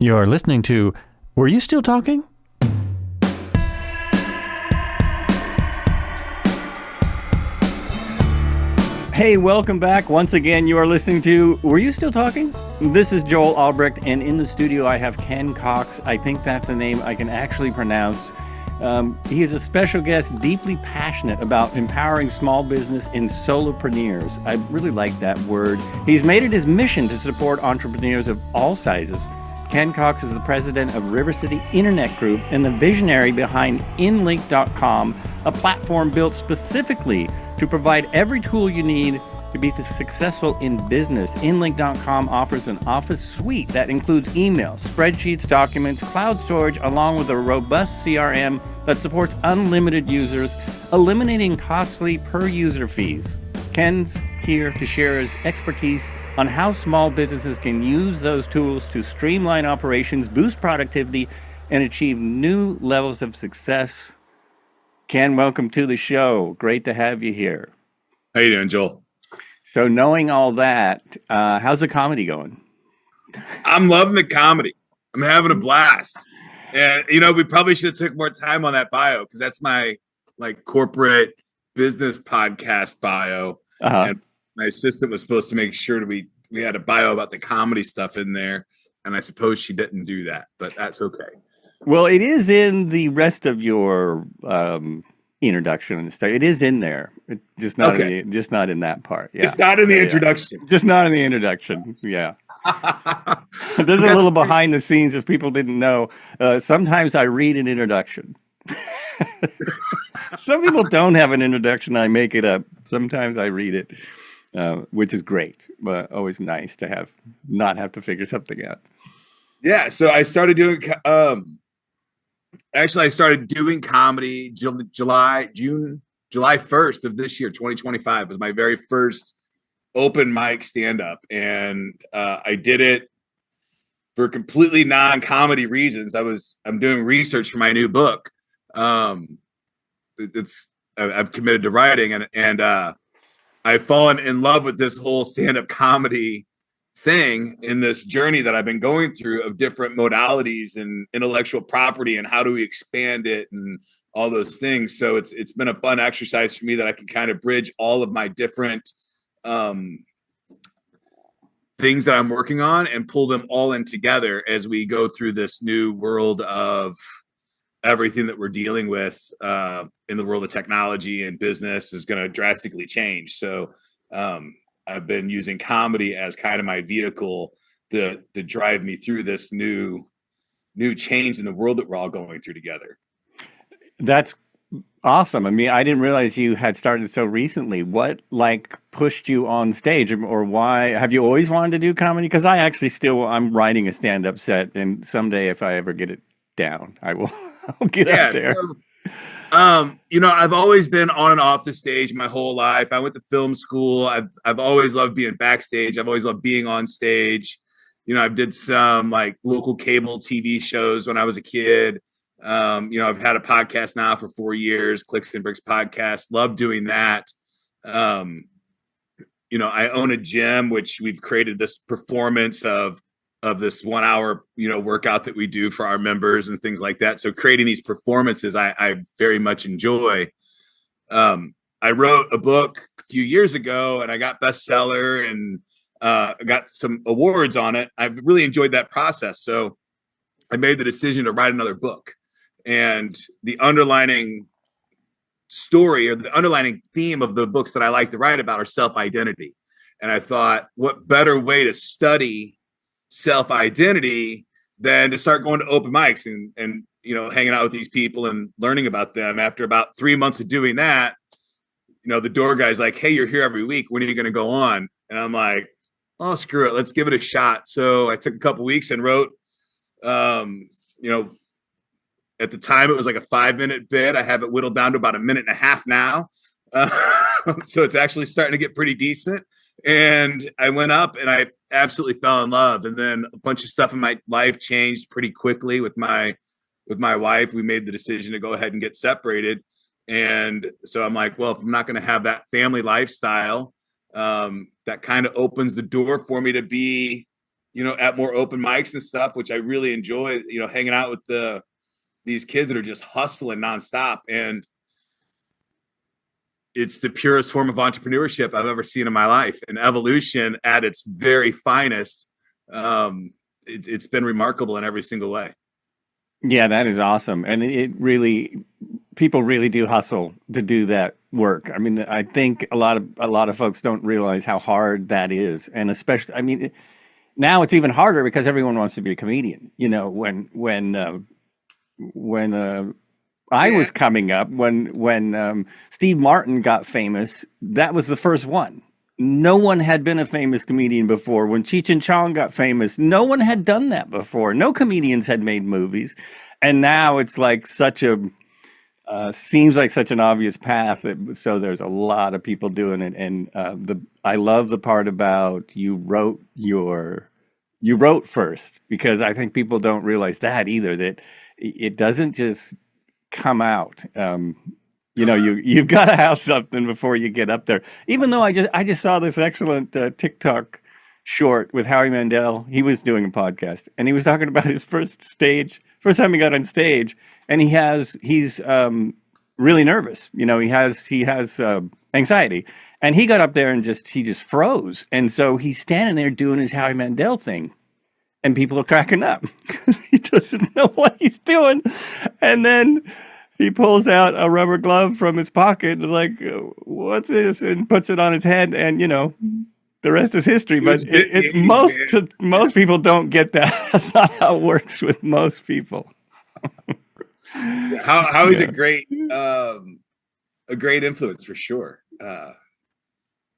You're listening to Were You Still Talking? Hey, welcome back. Once again, you are listening to Were You Still Talking? This is Joel Albrecht, and in the studio I have Ken Cox. I think that's a name I can actually pronounce. He is a special guest, deeply passionate about empowering small business and solopreneurs. I really like that word. He's made it his mission to support entrepreneurs of all sizes. Ken Cox is the president of River City Internet Group and the visionary behind InLink.com, a platform built specifically to provide every tool you need to be successful in business. InLink.com offers an office suite that includes email, spreadsheets, documents, cloud storage, along with a robust CRM that supports unlimited users, eliminating costly per-user fees. Ken's here to share his expertise on how small businesses can use those tools to streamline operations, boost productivity, and achieve new levels of success. Ken, welcome to the show. Great to have you here. How you doing, Joel? So knowing all that, how's the comedy going? I'm loving the comedy. I'm having a blast. And, we probably should have took more time on that bio because that's my corporate business podcast bio. And my assistant was supposed to make sure we had a bio about the comedy stuff in there. And I suppose she didn't do that, but that's okay. Well, it is in the rest of your introduction and stuff. It is in there. It's just not just not in that part. Yeah. It's not in the introduction. Just not in the introduction. Yeah. There's a little behind the scenes if people didn't know. Sometimes I read an introduction. Some people don't have an introduction. I make it up. Sometimes I read it, which is great, but always nice to not have to figure something out. Yeah. So I started doing, I started doing comedy July 1st of this year, 2025 was my very first open mic stand-up. And I did it for completely non-comedy reasons. I'm doing research for my new book. I've committed to writing and I've fallen in love with this whole stand-up comedy thing in this journey that I've been going through of different modalities and intellectual property and how do we expand it and all those things. So it's been a fun exercise for me that I can kind of bridge all of my different things that I'm working on and pull them all in together as we go through this new world of everything that we're dealing with in the world of technology and business is going to drastically change. So I've been using comedy as kind of my vehicle to drive me through this new change in the world that we're all going through together. That's awesome. I mean, I didn't realize you had started so recently. What pushed you on stage, or why have you always wanted to do comedy? Because I actually I'm writing a stand-up set, and someday if I ever get it down, I'll get up there. So, I've always been on and off the stage my whole life. I went to film school. I've always loved being backstage. I've always loved being on stage. I did some local cable TV shows when I was a kid. I've had a podcast now for 4 years, Clicks and Bricks podcast. Love doing that. I own a gym, which we've created this performance of this 1 hour, workout that we do for our members and things like that. So creating these performances, I very much enjoy. I wrote a book a few years ago and I got bestseller and got some awards on it. I've really enjoyed that process. So I made the decision to write another book. And the underlining story or the underlining theme of the books that I like to write about are self-identity. And I thought, what better way to study self-identity than to start going to open mics and hanging out with these people and learning about them. After about 3 months of doing that, the door guy's like, hey, you're here every week. When are you going to go on? And I'm like, oh, screw it. Let's give it a shot. So I took a couple weeks and wrote, at the time it was like a 5-minute bit. I have it whittled down to about 1.5 minutes now. So it's actually starting to get pretty decent. And I went up and I absolutely fell in love. And then a bunch of stuff in my life changed pretty quickly with my wife. We made the decision to go ahead and get separated. And so I'm like, well, if I'm not going to have that family lifestyle, that kind of opens the door for me to be at more open mics and stuff, which I really enjoy, hanging out with these kids that are just hustling nonstop. And it's the purest form of entrepreneurship I've ever seen in my life, and evolution at its very finest. It's been remarkable in every single way. Yeah, that is awesome. And people really do hustle to do that work. I mean, I think a lot of folks don't realize how hard that is. And especially, I mean, now it's even harder because everyone wants to be a comedian. When I was coming up, when Steve Martin got famous, that was the first one. No one had been a famous comedian before. When Cheech and Chong got famous, no one had done that before. No comedians had made movies. And now it's like seems like such an obvious path. So there's a lot of people doing it. And I love the part about you wrote first, because I think people don't realize that either, that it doesn't just come out. You've got to have something before you get up there. Even though I just saw this excellent TikTok short with Howie Mandel. He was doing a podcast and he was talking about his first time he got on stage, and he's really nervous. He has anxiety, and he got up there and he just froze. And so he's standing there doing his Howie Mandel thing, and people are cracking up because he doesn't know what he's doing. And then he pulls out a rubber glove from his pocket and is like, "What's this?" and puts it on his head, and the rest is history. But most people don't get that. That's not how it works with most people. How is a great influence for sure.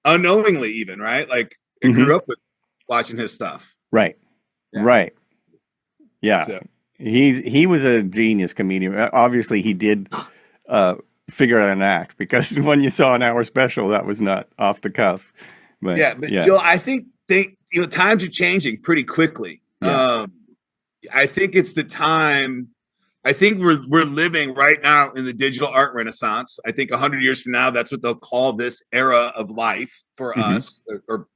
Unknowingly, even, right? Like I grew up with watching his stuff. Right. Yeah. Right. Yeah. So. He was a genius comedian. Obviously, he did figure out an act, because when you saw an hour special, that was not off the cuff. But Joe, I think times are changing pretty quickly. Yeah. I think it's the time. I think we're living right now in the digital art renaissance. I think 100 years from now, that's what they'll call this era of life for us, or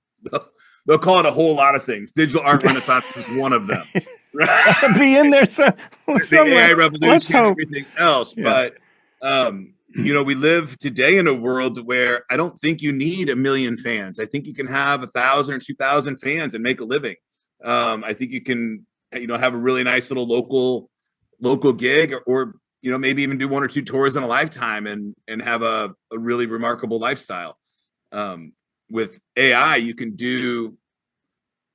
they'll call it a whole lot of things. Digital art renaissance is one of them. Right? Be in there somewhere. The AI revolution, everything else. Yeah. But we live today in a world where I don't think you need 1 million fans. I think you can have 1,000 or 2,000 fans and make a living. I think you can, have a really nice little local gig, or maybe even do 1 or 2 tours in a lifetime and have a really remarkable lifestyle. With AI, you can do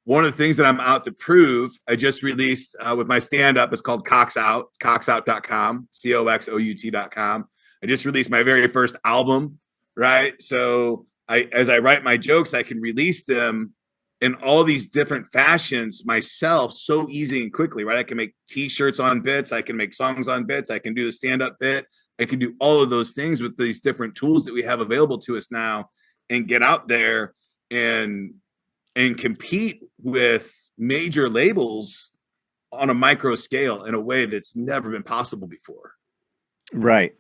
one of the things that I'm out to prove. I just released with my stand-up. It's called Cox Out, coxout.com, coxout.com. I just released my very first album, right? So as I write my jokes, I can release them in all these different fashions myself, so easy and quickly, right? I can make t-shirts on bits. I can make songs on bits. I can do the stand-up bit. I can do all of those things with these different tools that we have available to us now, and get out there and compete with major labels on a micro scale in a way that's never been possible before. Right.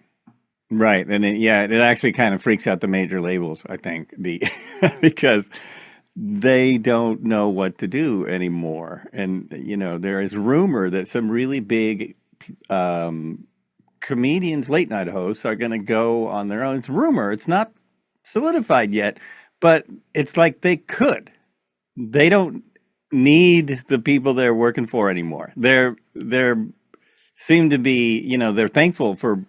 And it actually kind of freaks out the major labels, I think, because they don't know what to do anymore. And, there is rumor that some really big comedians, late night hosts, are going to go on their own. It's rumor. It's not solidified yet, but it's like they could. They don't need the people they're working for anymore. They're seem to be, they're thankful for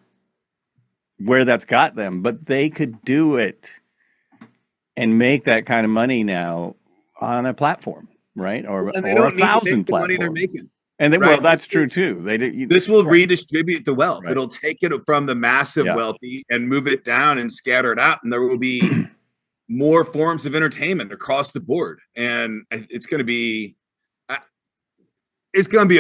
where that's got them, but they could do it and make that kind of money now on a platform, right? Or 1,000 platforms. Money they're making. And then, well, that's true too. This will redistribute the wealth. Right. It'll take it from the massive wealthy and move it down and scatter it out. And there will be more forms of entertainment across the board. And it's going to be a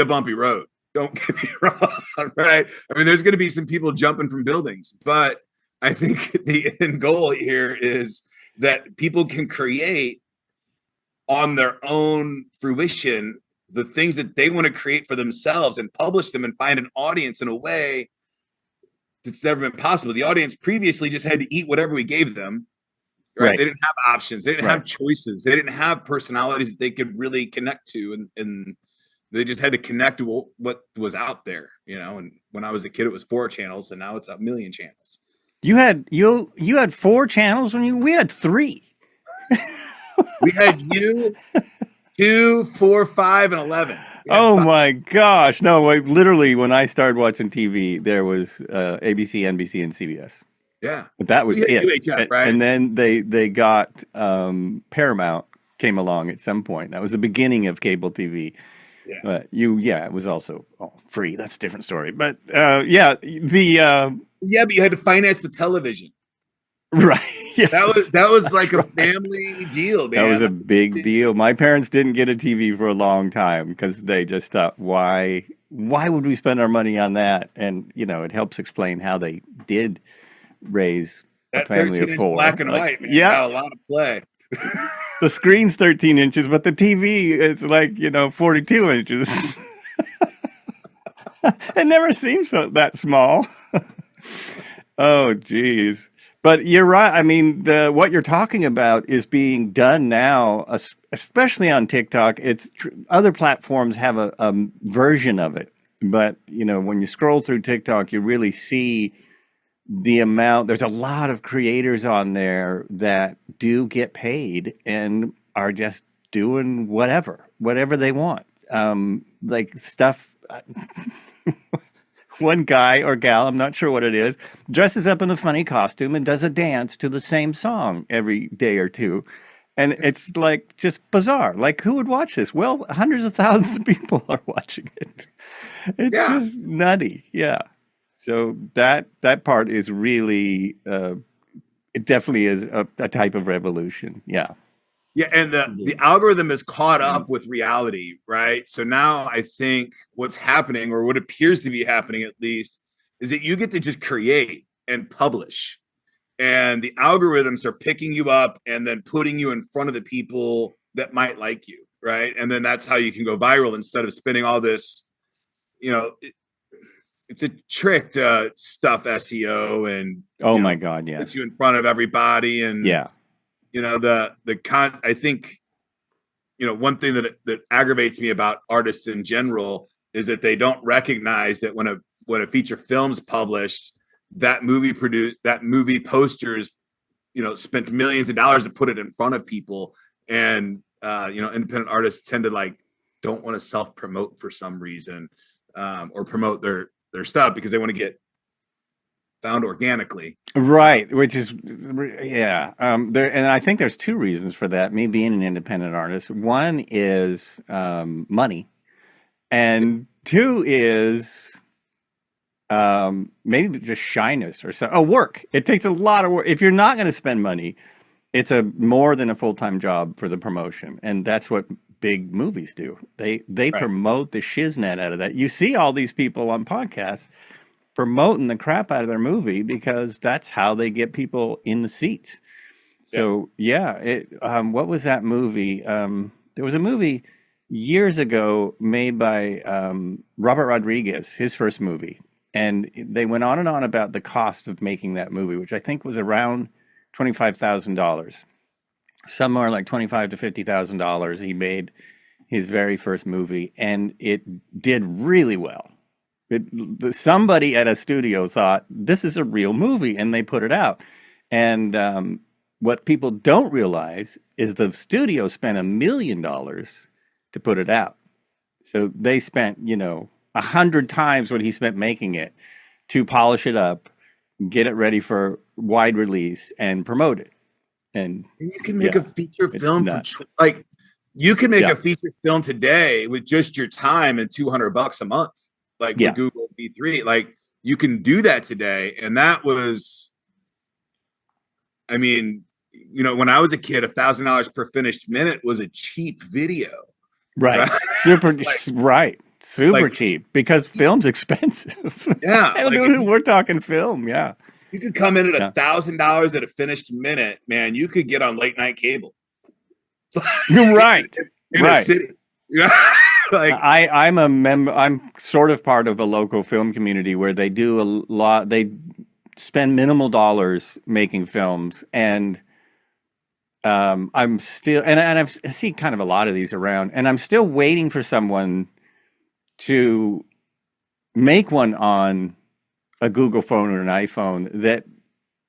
bumpy road. Don't get me wrong, right? I mean, there's going to be some people jumping from buildings, but I think the end goal here is that people can create on their own fruition the things that they want to create for themselves and publish them and find an audience in a way that's never been possible. The audience previously just had to eat whatever we gave them, right? Right. They didn't have options. They didn't Right. have choices. They didn't have personalities that they could really connect to, and they just had to connect to what was out there, you know. And when I was a kid, it was 4 channels, and now it's a million channels. You had 4 channels when we had 3. We had you, 2, 4, 5, and 11. Oh my gosh! No, wait, literally, when I started watching TV, there was ABC, NBC, and CBS. Yeah, But that was we had it. UHF, right? And then they got Paramount came along at some point. That was the beginning of cable TV. Yeah. But it was also free. That's a different story. But yeah, the Yeah, but you had to finance the television. right. Yes. That was like a family deal, man. That was a big deal. My parents didn't get a TV for a long time because they just thought, why would we spend our money on that? And it helps explain how they did raise a family of 4. Black and white, man. Yeah, Got a lot of play. the screen's 13 inches, but the TV is like 42 inches. It never seems that small. Oh, geez. But you're right. I mean, what you're talking about is being done now, especially on TikTok. Other platforms have a version of it, but when you scroll through TikTok, you really see the amount. There's a lot of creators on there that do get paid and are just doing whatever they want, like stuff. One guy or gal, I'm not sure what it is, dresses up in a funny costume and does a dance to the same song every day or two. And it's like just bizarre. Like, who would watch this? Well, hundreds of thousands of people are watching it. It's just nutty. Yeah. So that part is really, it definitely is a type of revolution. Yeah. Yeah, and the algorithm is caught up with reality, right? So now I think what's happening, or what appears to be happening at least, is that you get to just create and publish. And the algorithms are picking you up and then putting you in front of the people that might like you, right? And then that's how you can go viral instead of spending all this, it's a trick to stuff SEO and my God, yes. Put you in front of everybody and yeah. I think, one thing that aggravates me about artists in general is that they don't recognize that when a feature film's published, that movie posters, spent millions of dollars to put it in front of people. And, independent artists tend to don't want to self-promote for some reason, or promote their stuff because they want to get found organically, right? Which is, yeah. And I think there's 2 reasons for that. Me being an independent artist, one is money, and 2 is maybe just shyness or so. Work. It takes a lot of work. If you're not going to spend money, it's more than a full-time job for the promotion, and that's what big movies do. They right. Promote the shiznit out of that. You see all these people on podcasts promoting the crap out of their movie because that's how they get people in the seats. So what was that movie? There was a movie years ago made by Robert Rodriguez, his first movie, and they went on and on about the cost of making that movie, which I think was around $25,000, somewhere like $25,000 to $50,000. He made his very first movie, and it did really well. Somebody at a studio thought, this is a real movie, and they put it out. And what people don't realize is the studio spent $1 million to put it out. So they spent, 100 times what he spent making it to polish it up, get it ready for wide release, and promote it. And you can make a feature film you can make a feature film today with just your time and $200 a month. With Google V3, you can do that today. And that was, when I was a kid, $1,000 per finished minute was a cheap video. Right. Super, right. Super cheap because film's expensive. Yeah. We're talking film. Yeah. You could come in at $1,000 at a finished minute, man. You could get on late night cable. Right. in a city. Yeah. I'm a member. I'm sort of part of a local film community where they do a lot. They spend minimal dollars making films, and I'm still, and I've seen kind of a lot of these around, and I'm still waiting for someone to make one on a Google phone or an iPhone that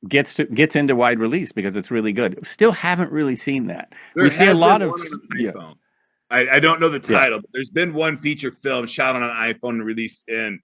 gets into wide release because it's really good. Still haven't really seen that. There We see a has lot been of one on an yeah, iPhone. I don't know the yeah. title, but there's been one feature film shot on an iPhone and released in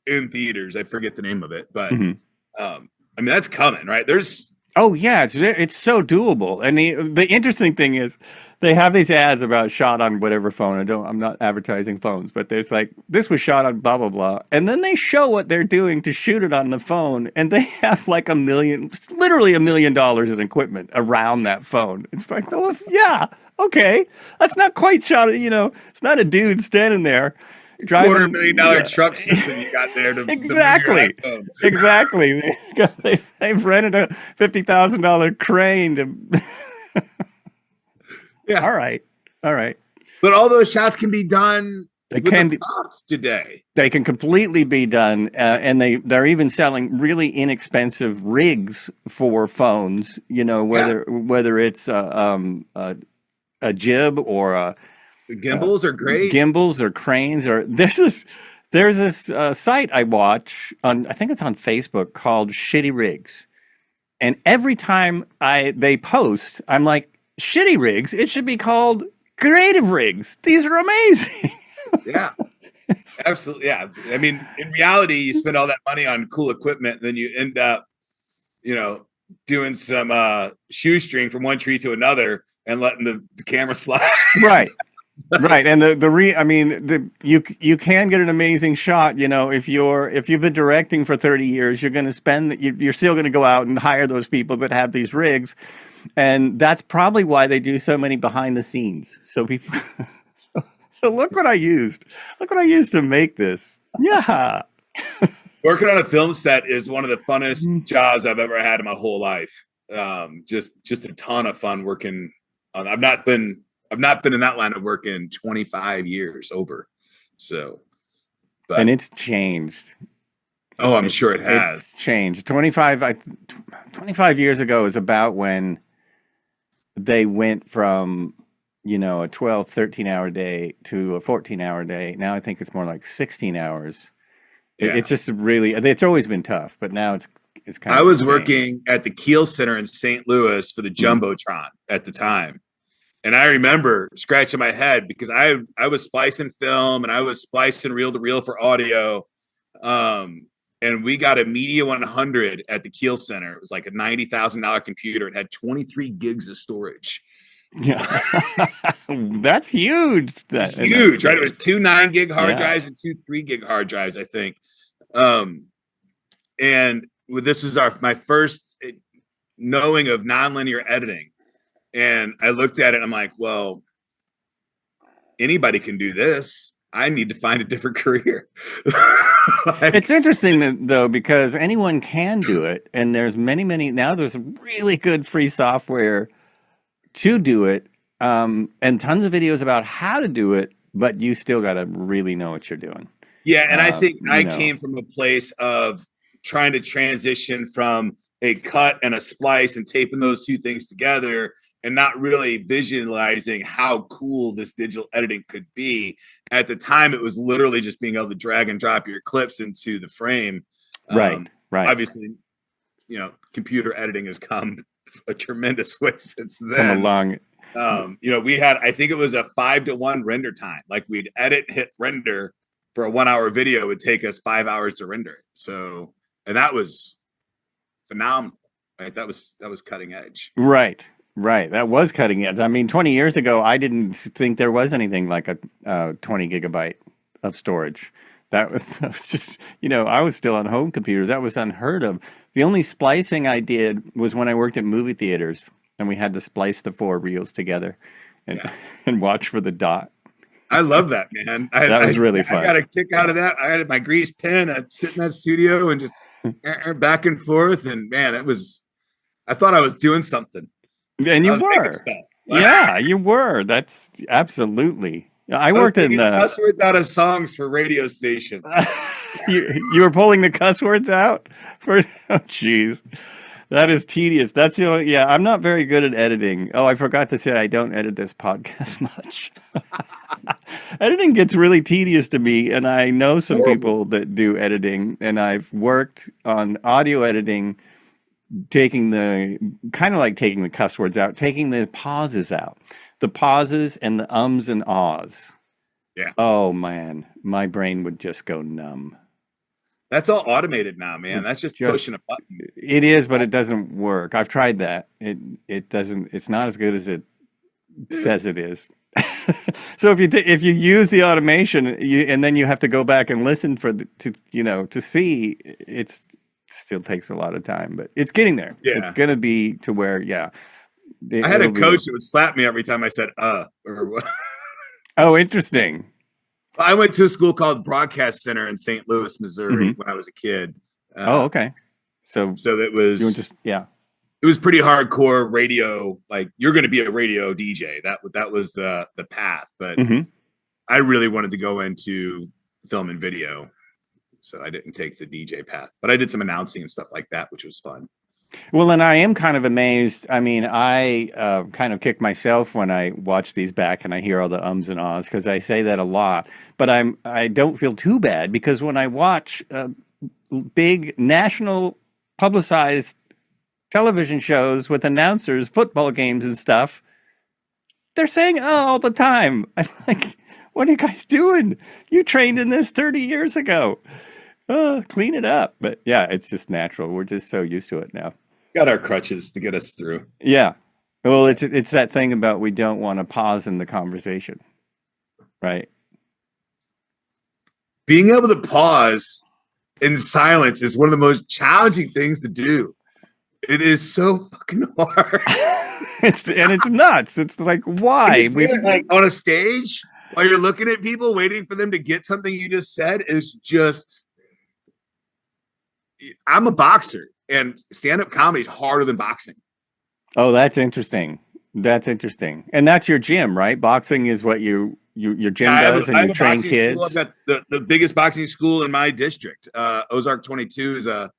theaters. I forget the name of it, but Mhm. I mean that's coming, right? There's Oh yeah, it's so doable. And the interesting thing is they have these ads about shot on whatever phone. I'm not advertising phones, but there's like this was shot on blah blah blah. And then they show what they're doing to shoot it on the phone and they have like literally $1 million in equipment around that phone. It's like, well, yeah, okay. That's not quite shot, it's not a dude standing there driving. $250,000 Yeah. truck system you got there to move your Exactly. iPhone. Exactly. They've rented a $50,000 crane to. Yeah, All right. All right. but all those shots can be done They with can the be, prompts today. they can completely be done, and they're even selling really inexpensive rigs for phones. Yeah, Whether it's a jib or the uh, gimbals are great. gimbals or cranes or there's this site I watch on, I think it's on Facebook, called Shitty Rigs. And every time they post, I'm like, shitty rigs, it should be called creative rigs. These are amazing. Yeah, absolutely. Yeah, I mean, in reality, you spend all that money on cool equipment, and then you end up, you know, doing some shoestring from one tree to another and letting the camera slide. Right. Right. And you can get an amazing shot, if you've been directing for 30 years, you're going to you're still going to go out and hire those people that have these rigs. And that's probably why they do so many behind the scenes. So people So look what I used. Look what I used to make this. Yeah. Working on a film set is one of the funnest jobs I've ever had in my whole life. Just a ton of fun working on. I've not been in that line of work in 25 years over. So, but And it's changed. oh, I'm sure it has. It's changed. 25 years ago is about when they went from, a 12, 13-hour day to a 14-hour day. Now I think it's more like 16 hours. Yeah. It's just really, it's always been tough, but now it's kind of I was insane. working at the Kiel Center in St. Louis for the Jumbotron at the time. And I remember scratching my head because I was splicing film and I was splicing reel to reel for audio. And we got a Media 100 at the Kiel Center. It was like a $90,000 computer. It had 23 gigs of storage. Yeah. That's huge. Huge, right? It was 2 9-gig hard drives and 2 3-gig hard drives, I think. And this was my first knowing of nonlinear editing. And I looked at it and I'm like, well, anybody can do this. I need to find a different career. It's interesting though, because anyone can do it. And there's now there's really good free software to do it. And tons of videos about how to do it, but you still got to really know what you're doing. Yeah. And I think I came from a place of trying to transition from a cut and a splice and taping those two things together and not really visualizing how cool this digital editing could be. At the time, it was literally just being able to drag and drop your clips into the frame. Right. Obviously, computer editing has come a tremendous way since then. Come along. We had, I think it was a 5-to-1 render time. Like we'd edit, hit render for a 1-hour video. It would take us 5 hours to render it. So, and that was phenomenal. Right? That was cutting edge. Right. That was cutting edge. I mean, 20 years ago, I didn't think there was anything like a 20 gigabyte of storage. That was just, I was still on home computers. That was unheard of. The only splicing I did was when I worked at movie theaters and we had to splice the 4 reels together and watch for the dot. I love that, man. That was really fun. I got a kick out of that. I had my grease pen. I'd sit in that studio and just back and forth. And man, I thought I was doing something. And you were. Yeah, you were. That's absolutely. I worked in cuss words out of songs for radio stations. You were pulling the cuss words out for, oh geez. That is tedious. That's the only, yeah, I'm not very good at editing. Oh, I forgot to say I don't edit this podcast much. Editing gets really tedious to me, and I know some Horrible. people that do editing, and I've worked on audio editing, taking the kind of like taking the cuss words out, taking the pauses out, the pauses and the ums and ahs. Yeah. Oh man, my brain would just go numb. That's all automated now, man. It That's just just pushing a button. it is, but it doesn't work. I've tried that. It doesn't. It's not as good as it says it is. So if you use the automation, and then you have to go back and listen to see, it still takes a lot of time, but it's getting there. It's Yeah. gonna be to where, yeah. I had a It'll be. coach that would slap me every time I said or what. Oh, interesting. I went to a school called Broadcast Center in St. Louis, Missouri when I was a kid. Oh, okay. So it was you were just, yeah. it was pretty hardcore radio. Like, you're going to be a radio DJ. That was the path. But I really wanted to go into film and video, so I didn't take the DJ path. But I did some announcing and stuff like that, which was fun. Well, and I am kind of amazed. I mean, I kind of kick myself when I watch these back and I hear all the ums and ahs, because I say that a lot. But I don't feel too bad, because when I watch big national publicized television shows with announcers, football games and stuff, they're saying "oh" all the time. I'm like, what are you guys doing? You trained in this 30 years ago. Clean it up. But yeah, it's just natural. We're just so used to it now. Got our crutches to get us through. Yeah. Well, it's that thing about we don't want to pause in the conversation, right? Being able to pause in silence is one of the most challenging things to do. It is so fucking hard. It's nuts. It's like, why? Like on a stage while you're looking at people waiting for them to get something you just said is just. I'm a boxer, and stand-up comedy is harder than boxing. Oh, that's interesting. That's interesting. And that's your gym, right? Boxing is what your gym does, and you train kids. School. I've got the biggest boxing school in my district. Ozark 22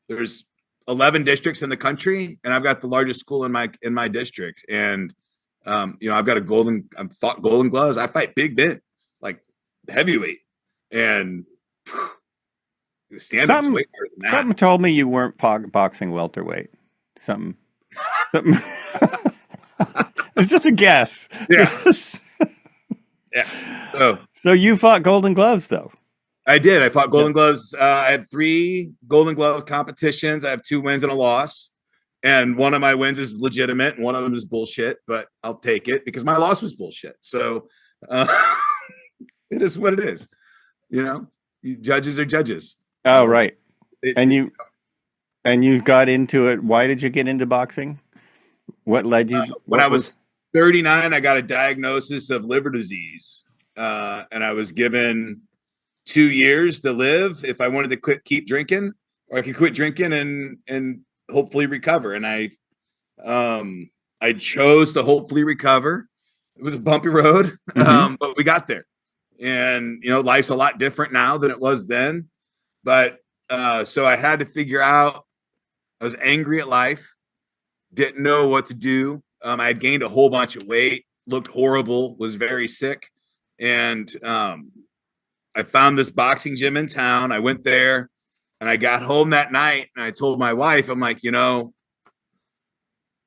there's 11 districts in the country, and I've got the largest school in my district. And I've got I've fought Golden Gloves. I fight Big Ben, like heavyweight, and stand-up's way harder than that. Something told me you weren't boxing welterweight. Something. It's just a guess. Yeah. Yeah. So you fought Golden Gloves, though. I did. I fought Golden Gloves. I had 3 Golden Glove competitions. I have 2 wins and a loss. And one of my wins is legitimate, and one of them is bullshit, but I'll take it because my loss was bullshit. So it is what it is. Judges are judges. Oh, right. And you got into it. Why did you get into boxing? What led you? When I was 39, I got a diagnosis of liver disease. And I was given 2 years to live if I wanted to keep drinking, or I could quit drinking and hopefully recover. And I chose to hopefully recover. It was a bumpy road, but we got there. And, life's a lot different now than it was then. But so I had to figure out, I was angry at life, didn't know what to do. I had gained a whole bunch of weight, looked horrible, was very sick. And I found this boxing gym in town. I went there, and I got home that night, and I told my wife, I'm like, I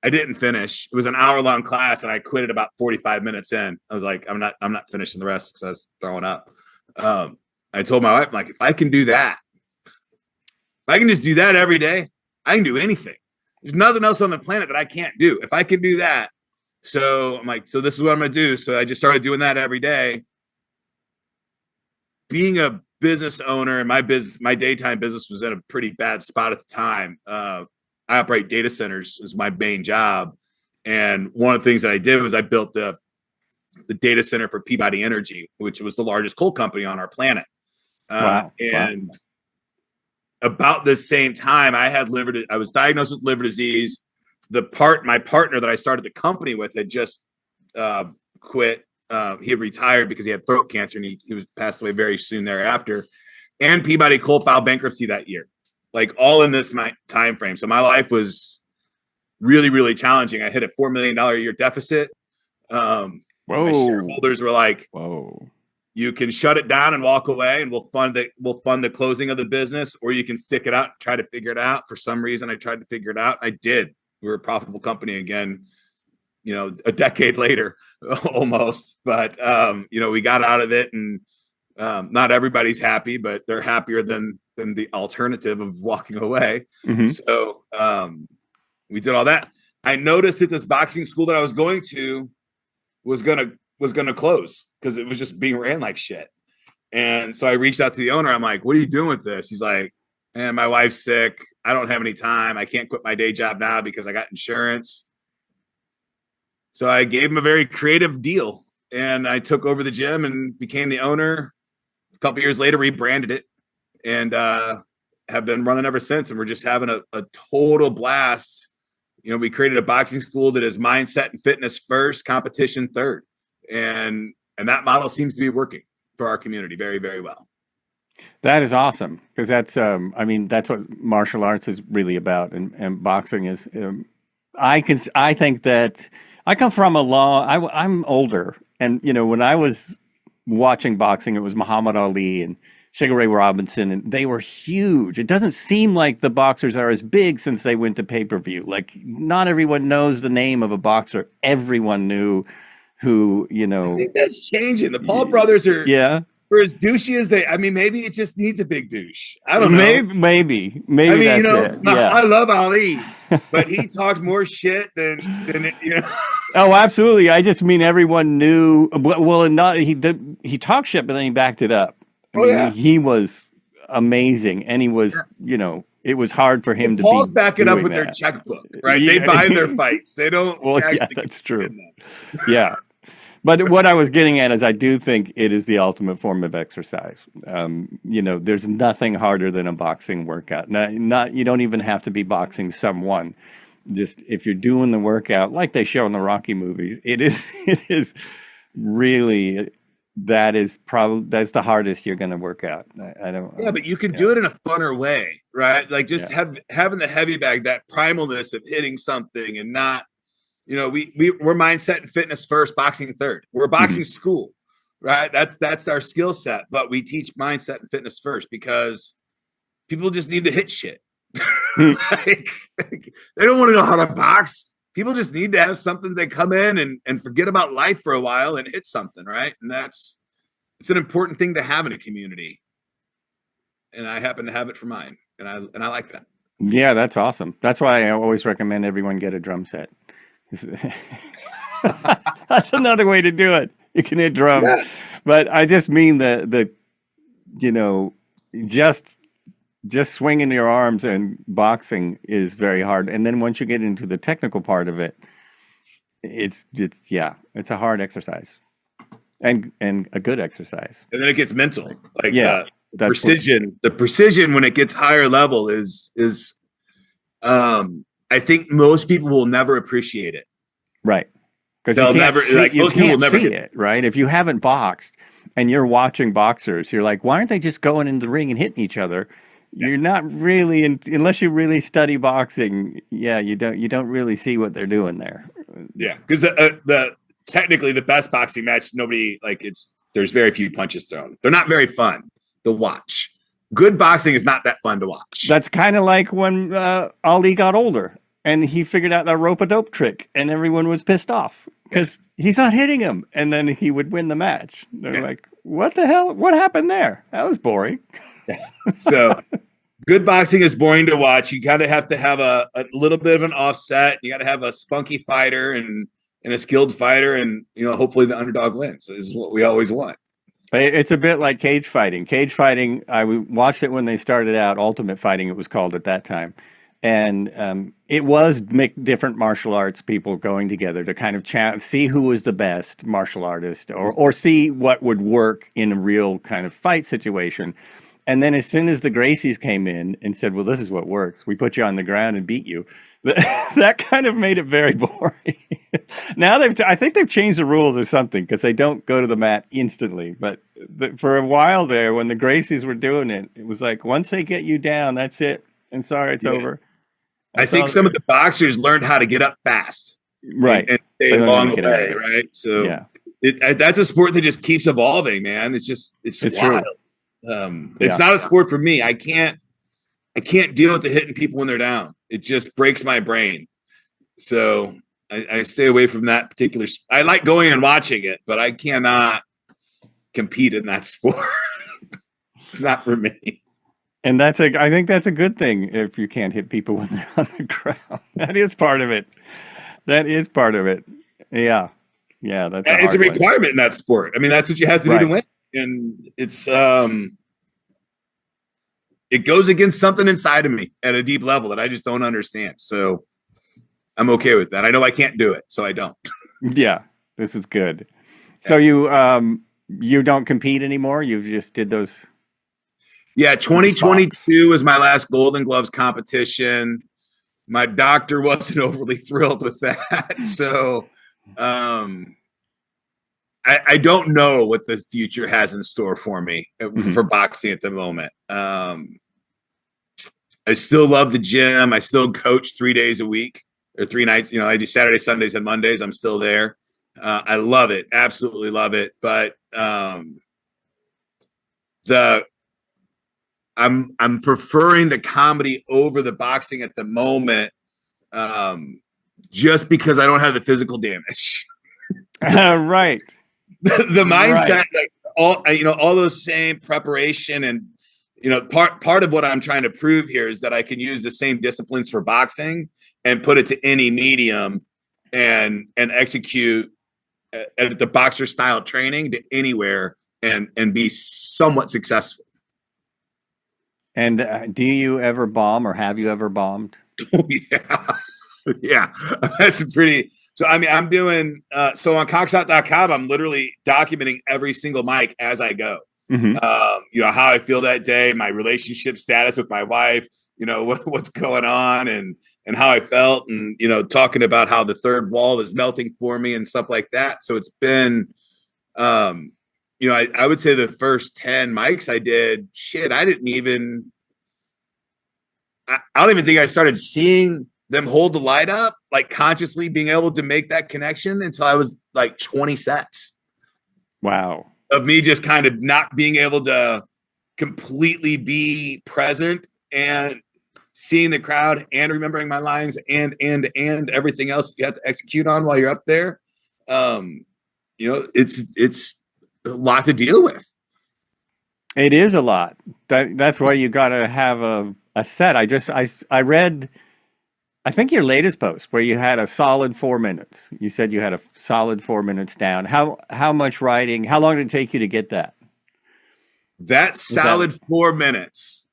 didn't finish. It was an hour-long class, and I quit at about 45 minutes in. I was like, I'm not finishing the rest because I was throwing up. I told my wife, I'm like, if I can do that, if I can just do that every day, I can do anything. There's nothing else on the planet that I can't do. If I can do that. So I'm like, so this is what I'm going to do. So I just started doing that every day. Being a business owner, and my daytime business was in a pretty bad spot at the time. I operate data centers is my main job. And one of the things that I did was I built the data center for Peabody Energy, which was the largest coal company on our planet. Wow. And about the same time, I was diagnosed with liver disease. My partner that I started the company with had just quit. He had retired because he had throat cancer, and he was passed away very soon thereafter. And Peabody Coal filed bankruptcy that year. like all in this my time frame. So my life was really, really challenging. I hit a $4 million a year deficit. My Whoa. shareholders were like, Whoa. you can shut it down and walk away and we'll fund the closing of the business, or you can stick it out and try to figure it out. For some reason I tried to figure it out. I did. We were a profitable company again, a decade later almost, but we got out of it, and not everybody's happy, but they're happier than the alternative of walking away. Mm-hmm. So we did all that. I noticed that this boxing school that I was going to was gonna close because it was just being ran like shit. And so I reached out to the owner. I'm like, what are you doing with this? He's like, man, my wife's sick. I don't have any time. I can't quit my day job now because I got insurance. So I gave him a very creative deal, and I took over the gym and became the owner. A couple years later, rebranded it, and have been running ever since. And we're just having a total blast. We created a boxing school that is mindset and fitness first, competition third. And that model seems to be working for our community very, very well. That is awesome, because that's that's what martial arts is really about, and boxing is. I think that I come from I'm older, and when I was watching boxing, it was Muhammad Ali and Sugar Ray Robinson, and they were huge. It doesn't seem like the boxers are as big since they went to pay-per-view. Like, not everyone knows the name of a boxer. Everyone knew who, I think that's changing. The Paul brothers are as douchey as they. I mean, maybe it just needs a big douche. I don't know. Maybe. I mean, that's it. Yeah. I love Ali, but he talked more shit than Oh, absolutely. I just mean everyone knew. Well, and not he talked shit, but then he backed it up. He was amazing, and he was, it was hard for him to. Paul's backing up with their checkbook, right? Yeah. They buy their fights. They don't. Well, yeah, that's true. Yeah, but what I was getting at is, I do think it is the ultimate form of exercise. There's nothing harder than a boxing workout. Not you don't even have to be boxing someone. Just if you're doing the workout like they show in the Rocky movies, it is really. That's the hardest you're going to work out. I don't. Yeah, but you can do it in a funner way, right? Like just having the heavy bag, that primalness of hitting something, and not, we're mindset and fitness first, boxing third. We're a boxing school, right? That's our skill set, but we teach mindset and fitness first because people just need to hit shit. Like, they don't want to know how to box. People just need to have something they come in and forget about life for a while and hit something, right? And it's an important thing to have in a community. And I happen to have it for mine. And I like that. Yeah, that's awesome. That's why I always recommend everyone get a drum set. That's another way to do it. You can hit drums. Yeah. But I just mean just swinging your arms and boxing is very hard. And then once you get into the technical part of it, it's a hard exercise and a good exercise. And then it gets mental. Like the precision when it gets higher level is I think most people will never appreciate it. Right. Because you can't see it, right? If you haven't boxed and you're watching boxers, you're like, why aren't they just going in the ring and hitting each other? You're not really, unless you really study boxing. Yeah, you don't really see what they're doing there. Yeah, because the technically the best boxing match, there's very few punches thrown. They're not very fun to watch. Good boxing is not that fun to watch. That's kind of like when Ali got older and he figured out a rope-a-dope trick, and everyone was pissed off because he's not hitting him, and then he would win the match. They're like, "What the hell? What happened there? That was boring." So good boxing is boring to watch. You kind of have to have a little bit of an offset. You got to have a spunky fighter and a skilled fighter, and hopefully the underdog wins. This is what we always want. It's a bit like cage fighting. Cage fighting, I watched it when they started out. Ultimate Fighting, it was called at that time. And it was different martial arts people going together to kind of see who was the best martial artist, or see what would work in a real kind of fight situation. And then as soon as the Gracies came in and said, well, this is what works, we put you on the ground and beat you, that kind of made it very boring. Now I think they've changed the rules or something, because they don't go to the mat instantly. But for a while there, when the Gracies were doing it, it was like, once they get you down, that's it. and sorry, it's Yeah. over. I That's think all. some of the boxers learned how to get up fast Right. and stay They learned how to along the get out of way, it. right? So Yeah, that's a sport that just keeps evolving, man. It's it's wild. true. It's Yeah. not a sport for me. I can't deal with the hitting people when they're down. It just breaks my brain. So I stay away from that particular. I like going and watching it, but I cannot compete in that sport. It's not for me. And I think that's a good thing if you can't hit people when they're on the ground. That is part of it. That is part of it. Yeah. Yeah, that's a It's a hard one. requirement in that sport. I mean, that's what you have to do to Right. win, and it goes against something inside of me at a deep level that I just don't understand. So I'm okay with that. I know I can't do it, so I don't. Yeah, this is good. So you don't compete anymore? You just did those Yeah, you just box. 2022 was my last Golden Gloves competition. My doctor wasn't overly thrilled with that. So um, I don't know what the future has in store for me Mhm. for boxing at the moment. I still love the gym. I still coach 3 days a week or 3 nights. I do Saturdays, Sundays, and Mondays. I'm still there. I love it. Absolutely love it. But the I'm preferring the comedy over the boxing at the moment, just because I don't have the physical damage. Right. The Right. mindset, like all those same preparation and part of what I'm trying to prove here is that I can use the same disciplines for boxing and put it to any medium and execute at the boxer style training to anywhere and be somewhat successful. And do you ever bomb or have you ever bombed? Oh, yeah. Yeah. That's pretty. So, I mean, I'm doing, so on coxout.com, I'm literally documenting every single mic as I go. Hmm. How I feel that day, my relationship status with my wife, what's going on and how I felt and, talking about how the third wall is melting for me and stuff like that. So it's been, I would say the first 10 mics I did, I don't even think I started seeing them hold the light up, like consciously being able to make that connection until I was like 20 sets Wow. of me just kind of not being able to completely be present and seeing the crowd and remembering my lines and everything else you have to execute on while you're up there. It's a lot to deal with. It is a lot. That's why you got to have a set. I read I think your latest post where you had a solid 4 minutes. You said you had a solid 4 minutes down. How much writing? How long did it take you to get that? That Was that solid 4 minutes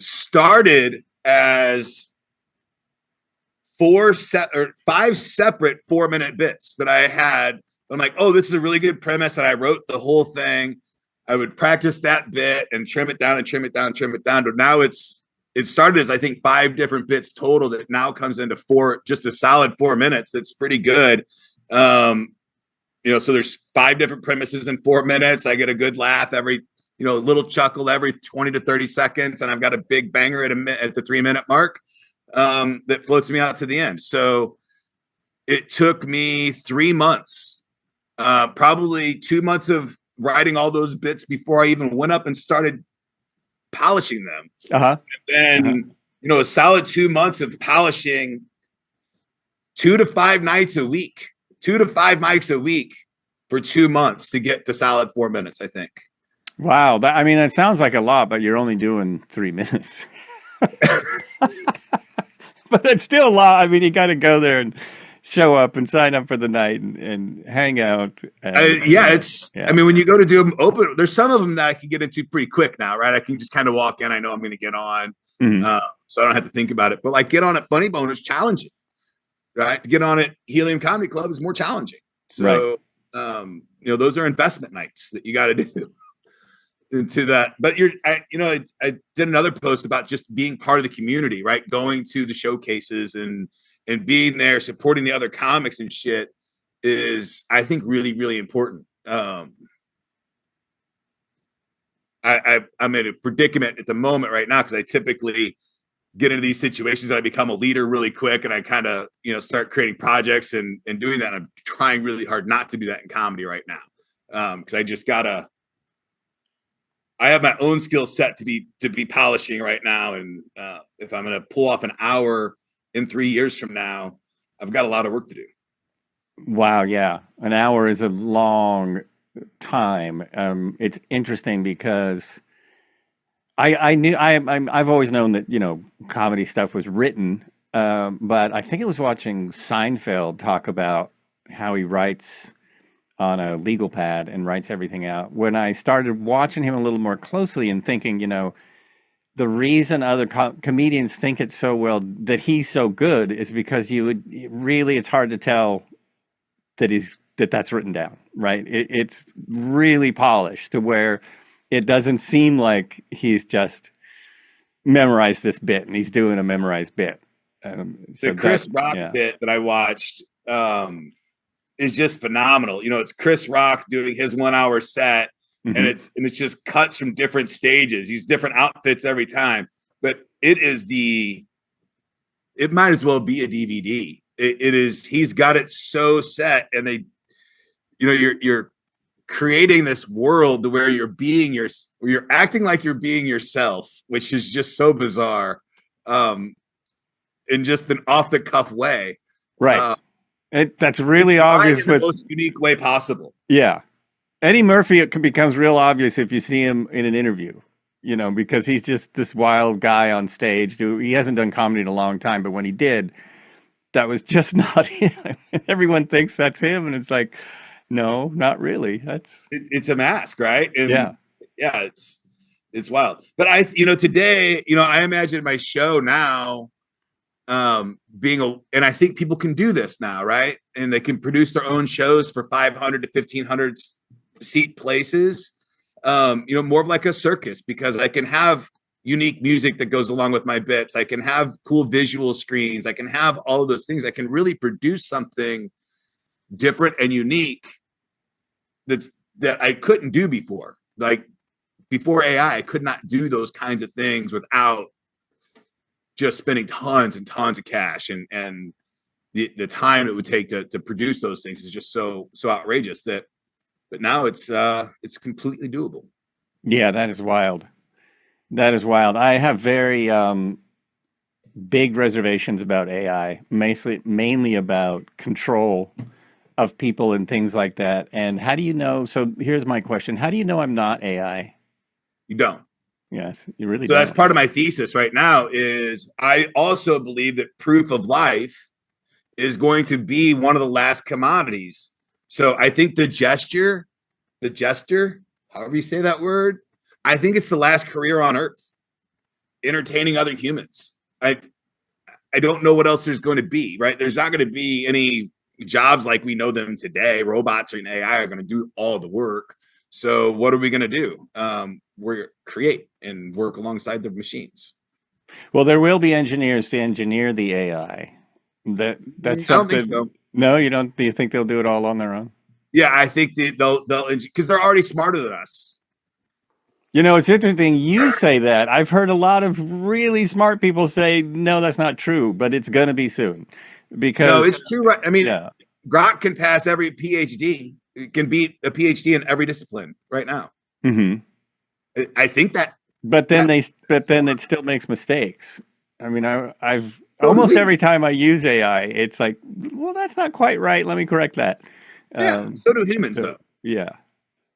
started as five separate 4 minute bits that I had. I'm like, oh, this is a really good premise. And I wrote the whole thing. I would practice that bit and trim it down and trim it down and trim it down. But now it started as I think 5 different bits total that now comes into just a solid 4 minutes. That's pretty good. So there's 5 different premises in 4 minutes. I get a good laugh every, a little chuckle every 20 to 30 seconds. And I've got a big banger at the 3 minute mark that floats me out to the end. So it took me 3 months, probably 2 months of writing all those bits before I even went up and started polishing them. uh-huh. And, a solid 2 months of polishing 2 to 5 nights a week, 2 to 5 mics a week for 2 months to get to solid 4 minutes, I think. Wow, that sounds like a lot, but you're only doing 3 minutes. But it's still a lot. I mean, you got to go there and show up and sign up for the night and hang out. And I mean, when you go to do them open, there's some of them that I can get into pretty quick now, right? I can just kind of walk in. I know I'm going to get on, Mhm. so I don't have to think about it. But like get on at Funny Bone is challenging, right? To get on at Helium Comedy Club is more challenging. Right. So, those are investment nights that you got to do into that. But I did another post about just being part of the community, right? Going to the showcases and being there, supporting the other comics and shit is, I think, really, really important. I'm in a predicament at the moment right now because I typically get into these situations that I become a leader really quick, and I kind of start creating projects and doing that. I'm trying really hard not to do that in comedy right now, because I have my own skill set to be polishing right now, and if I'm going to pull off an hour in 3 years from now, I've got a lot of work to do. Wow, yeah. An hour is a long time. It's interesting because I've always known that, comedy stuff was written, but I think it was watching Seinfeld talk about how he writes on a legal pad and writes everything out. When I started watching him a little more closely and thinking, the reason other comedians think it's so well, that he's so good, is because it's hard to tell that's written down, right? It's really polished to where it doesn't seem like he's just memorized this bit and he's doing a memorized bit. The Chris Rock bit that I watched is just phenomenal. It's Chris Rock doing his 1 hour set, and it's just cuts from different stages. He's different outfits every time, but it might as well be a DVD. It is. He's got it so set, and you're creating this world where you're acting like you're being yourself, which is just so bizarre, in just an off the cuff way. Right. That's really obvious in the most unique way possible. Yeah. Eddie Murphy, it becomes real obvious if you see him in an interview, because he's just this wild guy on stage he hasn't done comedy in a long time, but when he did, that was just not him. Everyone thinks that's him, and it's like, no, not really. It's a mask, right? And yeah, it's wild. But today, I imagine my show now and I think people can do this now, right? And they can produce their own shows for 500 to 1,500 seat places, more of like a circus, because I can have unique music that goes along with my bits. I can have cool visual screens. I can have all of those things. I can really produce something different and unique that I couldn't do before. Like before AI, I could not do those kinds of things without just spending tons and tons of cash, and the time it would take to produce those things is just so outrageous but now it's completely doable. Yeah, that is wild. That is wild. I have very big reservations about AI, mainly about control of people and things like that. And how do you know? So here's my question. How do you know I'm not AI? You don't. Yes, you really So don't. that's part of my thesis right now is I also believe that proof of life is going to be one of the last commodities. So I think the jester, however you say that word, I think it's the last career on earth, entertaining other humans. I don't know what else there's going to be, right? There's not going to be any jobs like we know them today. Robots and AI are going to do all the work. So what are we going to do? We're create and work alongside the machines. Well, there will be engineers to engineer the AI. That's something. I don't think so. No, you don't. Do you think they'll do it all on their own? Yeah, I think they'll because they're already smarter than us. It's interesting you say that. I've heard a lot of really smart people say, no, that's not true, but it's going to be soon. Because no, it's true. Right? I mean, Grok can pass every PhD. It can beat a PhD in every discipline right now. Mm-hmm. I think that. But then it still makes mistakes. I mean, I've almost every time I use AI, it's like, well, that's not quite right. Let me correct that. Yeah, so do humans, though. Yeah.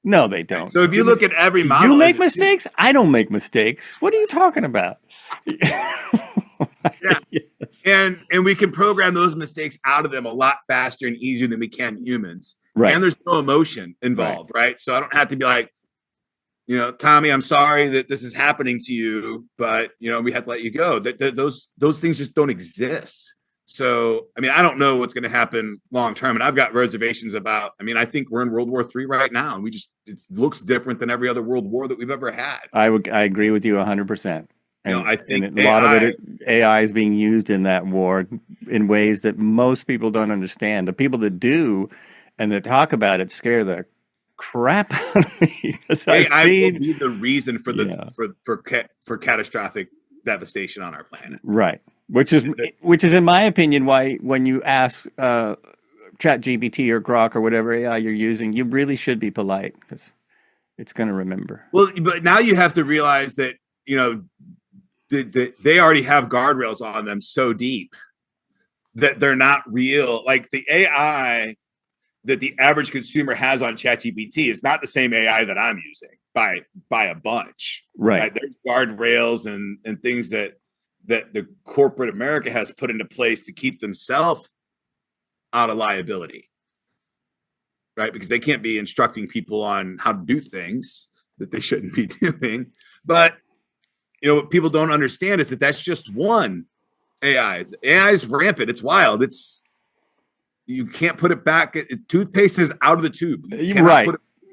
No, they don't. So if you look at every model, you make mistakes. I don't make mistakes. What are you talking about? Yeah, yes. And we can program those mistakes out of them a lot faster and easier than we can humans. Right. And there's no emotion involved, right? So I don't have to be like, Tommy, I'm sorry that this is happening to you, but we have to let you go. Those things just don't exist. So, I mean, I don't know what's going to happen long term, and I've got reservations about. I mean, I think we're in World War III right now, and it looks different than every other world war that we've ever had. I agree with you 100%. And I think a lot of it, AI is being used in that war in ways that most people don't understand. The people that do and that talk about it scare the crap out of me. AI will be the reason for for catastrophic devastation on our planet. Right. Which is in my opinion why when you ask ChatGPT or Grok or whatever AI you're using, you really should be polite because it's going to remember. Well, but now you have to realize that, you know, they already have guardrails on them so deep that they're not real. Like the AI that the average consumer has on ChatGPT is not the same AI that I'm using by a bunch. Right. There's guardrails and things that the corporate America has put into place to keep themselves out of liability. Right? Because they can't be instructing people on how to do things that they shouldn't be doing. But, you know, what people don't understand is that that's just one AI. AI is rampant. It's wild. You can't put it back. Toothpaste is out of the tube. Right.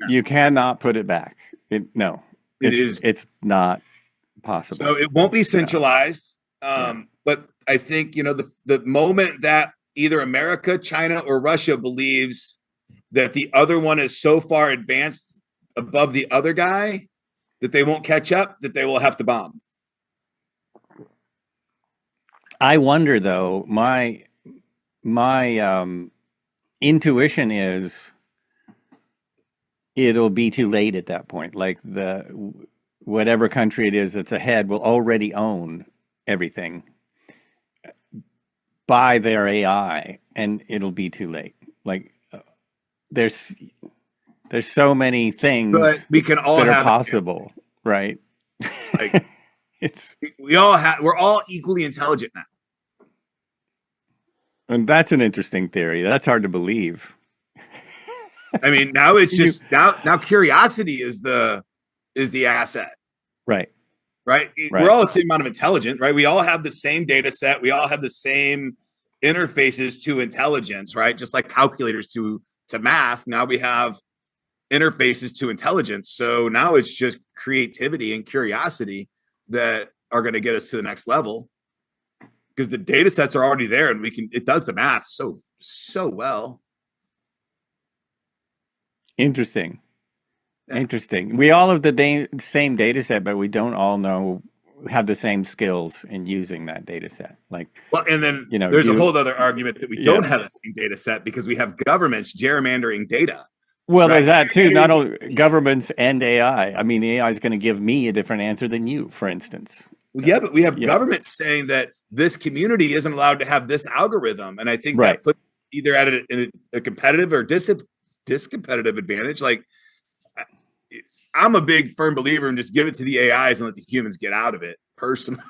You cannot put it back. It's not possible. So it won't be centralized. But I think, you know, the moment that either America, China, or Russia believes that the other one is so far advanced above the other guy that they won't catch up, that they will have to bomb. I wonder, though, my intuition is it'll be too late at that point. Like whatever country it is that's ahead will already own everything by their AI, and it'll be too late. Like there's so many things but we can all that have are possible, right? Like we're all equally intelligent now. And that's an interesting theory. That's hard to believe. I mean, now it's just now curiosity is the asset. Right. We're all the same amount of intelligent, right? We all have the same data set. We all have the same interfaces to intelligence, right? Just like calculators to math. Now we have interfaces to intelligence. So now it's just creativity and curiosity that are going to get us to the next level. Because the data sets are already there and it does the math so well. Interesting. We all have the same data set, but we don't all have the same skills in using that data set. And then there's a whole other argument that we don't have the same data set because we have governments gerrymandering data. Well, there's that too. Not only governments and AI. I mean, the AI is going to give me a different answer than you, for instance. Well, yeah, but we have governments saying that this community isn't allowed to have this algorithm. And I think that puts either at a competitive or discompetitive advantage. Like, I'm a big firm believer in just give it to the AIs and let the humans get out of it, personally.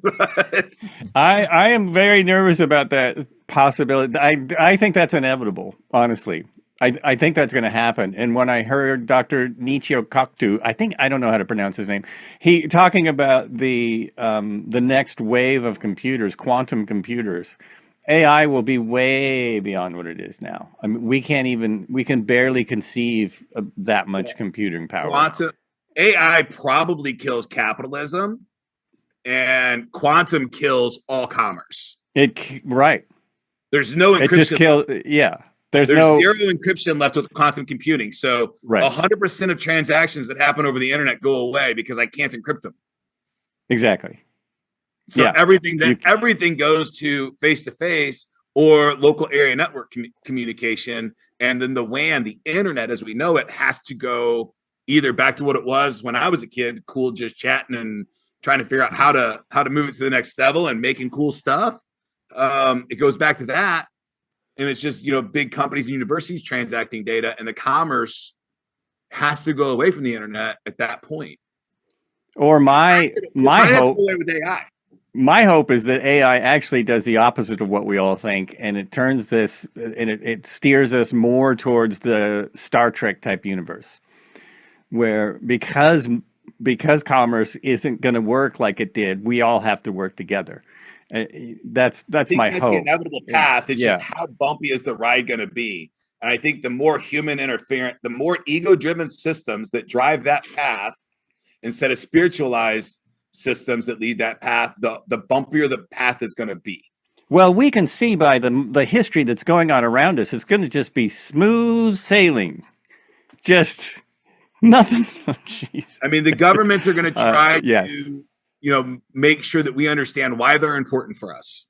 But I am very nervous about that possibility. I think that's inevitable, honestly. I think that's going to happen. And when I heard Dr. Nichio Kaku, I don't know how to pronounce his name, he talking about the next wave of computers, quantum computers, AI will be way beyond what it is now. I mean, we can barely conceive of that much computing power. AI probably kills capitalism, and quantum kills all commerce. Right. There's no encryption. It just kills. Yeah. There's no zero encryption left with quantum computing. So 100% of transactions that happen over the internet go away because I can't encrypt them. Exactly. So everything goes to face-to-face or local area network communication. And then the WAN, the internet as we know it, has to go either back to what it was when I was a kid, cool, just chatting and trying to figure out how to move it to the next level and making cool stuff. It goes back to that. And it's just, big companies and universities transacting data, and the commerce has to go away from the internet at that point. Or my hope with AI. My hope is that AI actually does the opposite of what we all think, and it turns this and it steers us more towards the Star Trek type universe, where because commerce isn't going to work like it did, we all have to work together. That's my hope. The inevitable path. It's just how bumpy is the ride going to be? And I think the more human interference, the more ego-driven systems that drive that path, instead of spiritualized systems that lead that path, the bumpier the path is going to be. Well, we can see by the history that's going on around us, it's going to just be smooth sailing. Just nothing. Oh, I mean, the governments are going to try to make sure that we understand why they're important for us.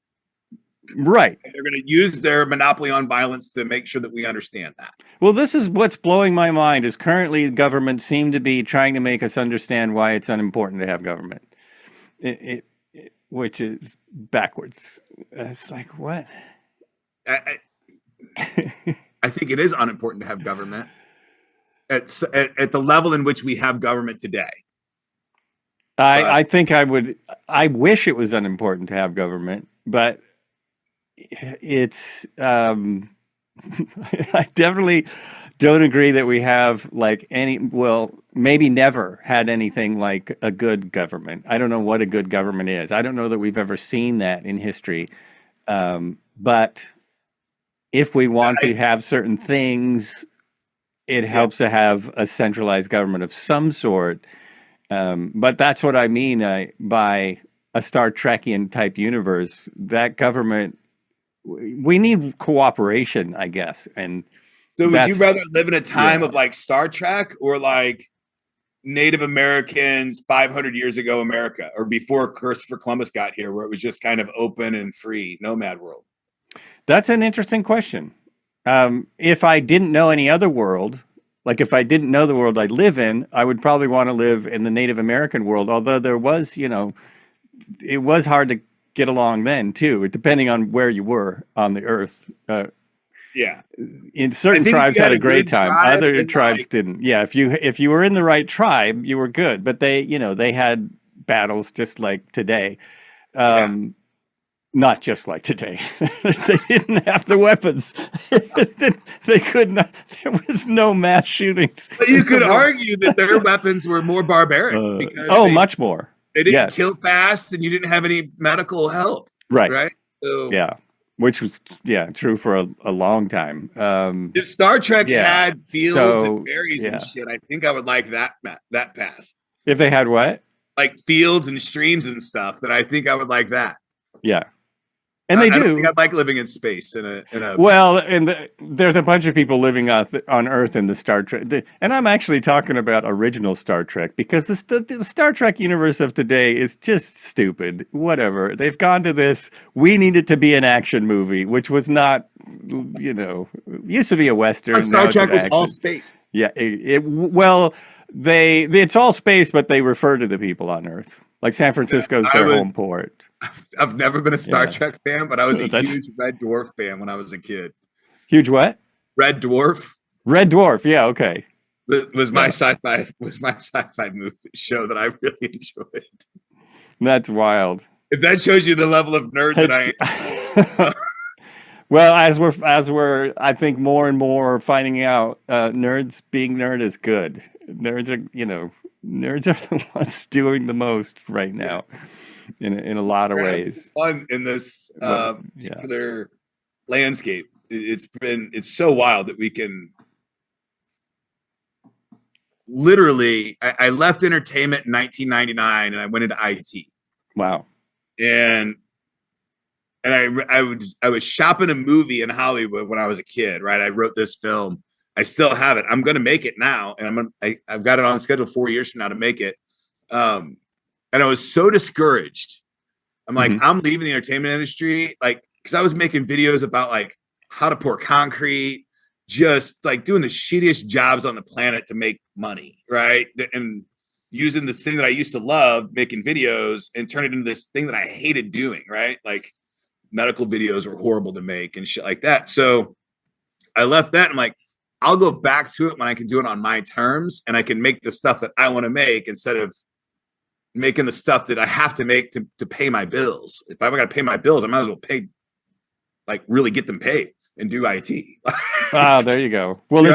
Right. And they're going to use their monopoly on violence to make sure that we understand that. Well, this is what's blowing my mind is currently governments seem to be trying to make us understand why it's unimportant to have government, which is backwards. It's like, what? I think it is unimportant to have government at the level in which we have government today. I think I wish it was unimportant to have government, but it's, I definitely don't agree that we have maybe never had anything like a good government. I don't know what a good government is. I don't know that we've ever seen that in history. But if we want to have certain things, it helps to have a centralized government of some sort. But that's what I mean by a Star Trekian type universe. That government, we need cooperation, I guess. And so would you rather live in a time of like Star Trek or like Native Americans 500 years ago America, or before Christopher Columbus got here, where it was just kind of open and free, nomad world? That's an interesting question. If I didn't know any other world, like if I didn't know the world I live in, I would probably want to live in the Native American world, although there was, it was hard to get along then too, depending on where you were on the earth. In certain tribes had a great time. Other tribes didn't. Yeah, if you were in the right tribe, you were good. But they had battles just like today. Not just like today. They didn't have the weapons. They could not. There was no mass shootings. But you could argue that their weapons were more barbaric. Because much more. They didn't kill fast, and you didn't have any medical help. Right. So, which was true for a long time. If Star Trek had fields and berries and shit, I think I would like that path. If they had what? Like fields and streams and stuff, then I think I would like that. Yeah. And they do. I don't think I'd like living in space in a. Well, there's a bunch of people living on Earth in the Star Trek, and I'm actually talking about original Star Trek because the Star Trek universe of today is just stupid. Whatever, they've gone to this. We need it to be an action movie, which was not, used to be a Western. Star Trek was all space. Yeah, it's all space, but they refer to the people on Earth. Like San Francisco's their home port. I've never been a Star Trek fan, but I was a huge Red Dwarf fan when I was a kid. Huge what? Red Dwarf. Red Dwarf, yeah, okay. Was my sci-fi movie show that I really enjoyed. That's wild. If that shows you the level of nerd that I am. Well, as we're I think more and more finding out, being nerd is good. Nerds are the ones doing the most right now, in a lot of ways. Fun in this particular landscape. It's so wild that we can literally. I left entertainment in 1999 and I went into IT. Wow. And I was shopping a movie in Hollywood when I was a kid. Right, I wrote this film. I still have it. I'm going to make it now, and I've got it on schedule 4 years from now to make it. And I was so discouraged. I'm like, I'm leaving the entertainment industry, like, because I was making videos about like how to pour concrete, just like doing the shittiest jobs on the planet to make money, right? And using the thing that I used to love, making videos, and turn it into this thing that I hated doing, right? Like medical videos were horrible to make and shit like that. So I left that and like, I'll go back to it when I can do it on my terms and I can make the stuff that I want to make instead of making the stuff that I have to make to pay my bills. If I've got to pay my bills, I might as well really get them paid and do IT. Wow, there you go. Well,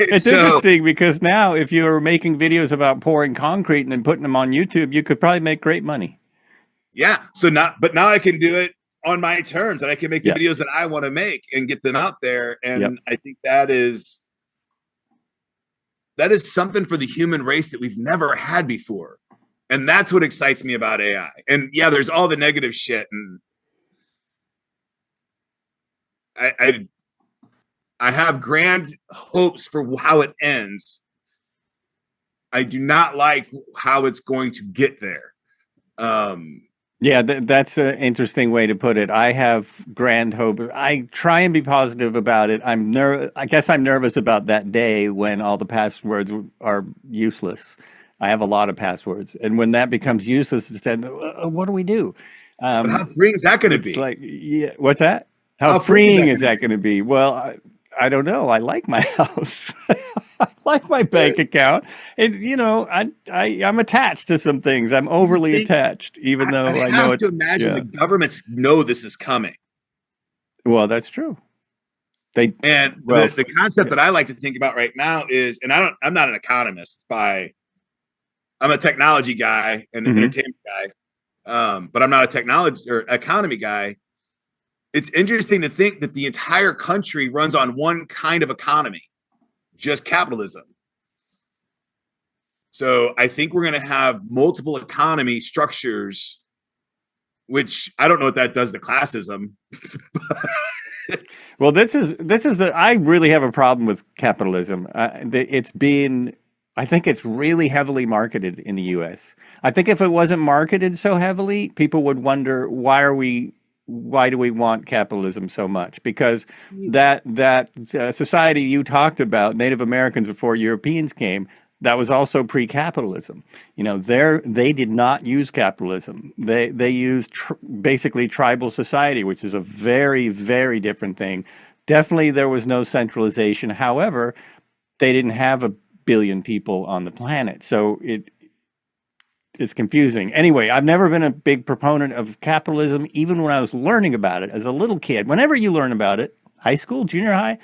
it's interesting because now if you're making videos about pouring concrete and then putting them on YouTube, you could probably make great money. Yeah. But now I can do it on my terms and I can make the videos that I want to make and get them out there. And I think that is something for the human race that we've never had before. And that's what excites me about AI. And yeah, there's all the negative shit. And I have grand hopes for how it ends. I do not like how it's going to get there. Um, Yeah, that's an interesting way to put it. I have grand hope. I try and be positive about it. I guess I'm nervous about that day when all the passwords are useless. I have a lot of passwords, and when that becomes useless, instead, what do we do? but how Um, freeing is that going to it's be? like, yeah, what's that? How How freeing is freeing that is going to that be? going to be? Well, I don't know. I like my house. I like my bank account. And I'm attached to some things. I'm You overly think attached, even I though I know have it. to imagine the Yeah. governments know this is coming. Well, that's true. They And well, the concept yeah. that I like to think about right now is, and I'm not an economist I'm a technology guy and an Hmm. entertainment guy. But I'm not a technology or economy guy. It's interesting to think that the entire country runs on one kind of economy, just capitalism. So I think we're going to have multiple economy structures, which I don't know what that does to classism. Well, I really have a problem with capitalism. It's been, I think it's really heavily marketed in the U.S. I think if it wasn't marketed so heavily, people would wonder why do we want capitalism so much? Because that society you talked about, Native Americans before Europeans came, that was also pre-capitalism. They did not use capitalism. They used basically tribal society, which is a very, very different thing. Definitely, there was no centralization. However, they didn't have a billion people on the planet, so it's confusing. Anyway, I've never been a big proponent of capitalism, even when I was learning about it as a little kid. Whenever you learn about it, high school, junior high,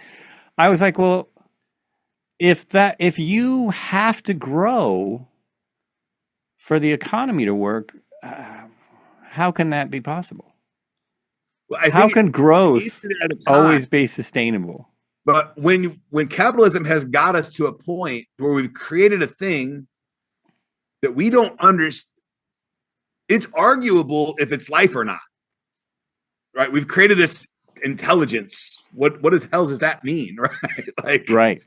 I was like, well, if you have to grow for the economy to work, how can that be possible? Well, I How think can it needs growth to be at a time. always be sustainable? But when capitalism has got us to a point where we've created a thing that we don't understand, it's arguable if it's life or not. Right? We've created this intelligence. What the hell does that mean? Right? Like, Right,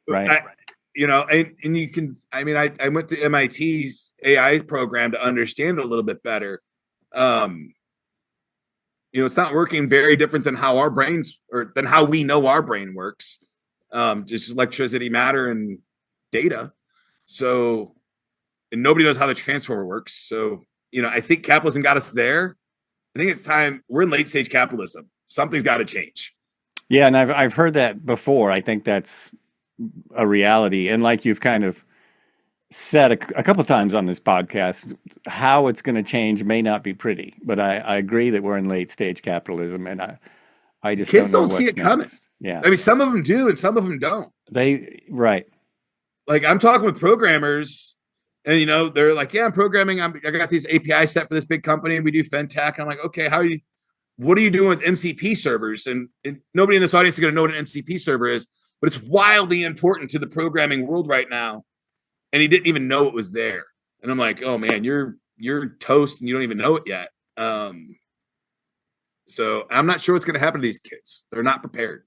right. I, and you can. I mean, I went to MIT's AI program to understand it a little bit better. Um, it's not working very different than how our brains or than how we know our brain works. Just electricity, matter, and data. So, and nobody knows how the transformer works. So, I think capitalism got us there. I think it's time. We're in late stage capitalism. Something's got to change. Yeah, and I've heard that before. I think that's a reality. And like you've kind of said a couple of times on this podcast, how it's going to change may not be pretty. But I agree that we're in late stage capitalism, and I just Kids don't know don't see what's it coming. next. Yeah, I mean, some of them do, and some of them don't. right. Like I'm talking with programmers, and they're like, "Yeah, I'm programming. I got these API set for this big company, and we do fintech." I'm like, "Okay, what are you doing with MCP servers?" And nobody in this audience is going to know what an MCP server is, but it's wildly important to the programming world right now. And he didn't even know it was there. And I'm like, "Oh man, you're toast, and you don't even know it yet." So I'm not sure what's going to happen to these kids. They're not prepared.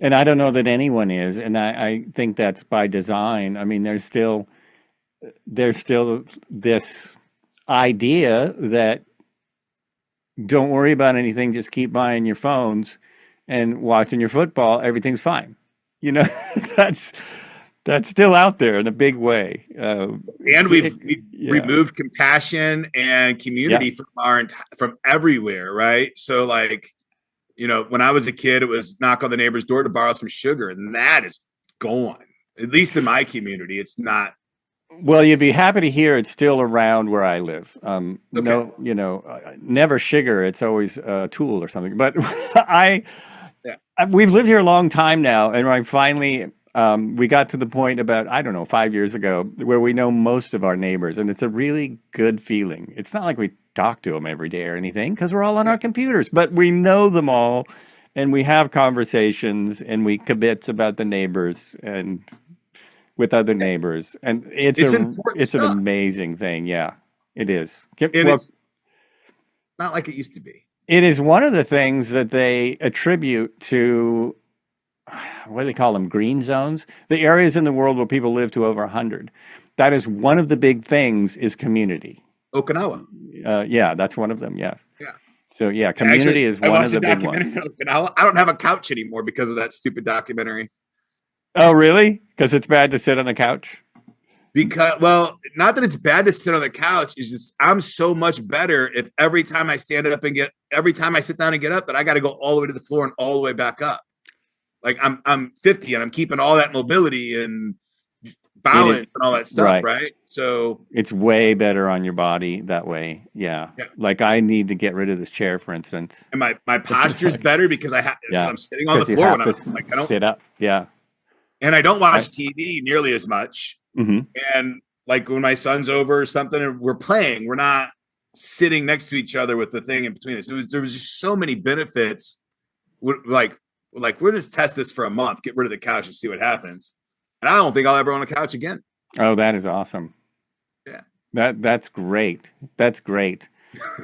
And I don't know that anyone is, and I think that's by design. I mean, there's still this idea that don't worry about anything, just keep buying your phones and watching your football, everything's fine. You know, that's that's still out there in a big way. And we've Yeah, removed compassion and yeah. community from everywhere, right? So like, when I was a kid, it was knock on the neighbor's door to borrow some sugar, and that is gone. At least in my community, it's not. Well, you'd be happy to hear it's still around where I live. Okay. No, never sugar. It's always a tool or something. But I, Yeah. we've lived here a long time now, and I finally we got to the point about I don't know 5 years ago where we know most of our neighbors, and it's a really good feeling. It's not like we talk to them every day or anything because we're all on Yeah. our computers, but we know them all, and we have conversations, and we kibitz about the neighbors and with other neighbors, and It's important it's an stuff. amazing thing. Yeah, it is. And Well, it's not like it used to be. it is one of the things that they attribute to what do they call them? Green zones, the areas in the world where people live to over 100. That is one of the big things is community. Okinawa. Yeah, that's one of them. Yeah. Yeah. So yeah, Actually, community is I one of watched a the big documentary ones. on Okinawa. I don't have a couch anymore because of that stupid documentary. Oh, really? Because it's bad to sit on the couch? Because, well, not that it's bad to sit on the couch. It's just I'm so much better if every time I stand up and every time I sit down and get up, that I got to go all the way to the floor and all the way back up. Like I'm 50 and I'm keeping all that mobility and balance and all that stuff, right? So it's way better on your body that way. Yeah. Like I need to get rid of this chair, for instance. And my posture's better because I'm sitting on the floor when I'm like, I don't sit up. Yeah. And I don't watch TV nearly as much. Mm-hmm. And like when my son's over or something and we're playing, we're not sitting next to each other with the thing in between us. There was just so many benefits. Like we'll just test this for a month, get rid of the couch and see what happens. And I don't think I'll ever own a couch again. Oh, that is awesome. Yeah. That's great. That's great.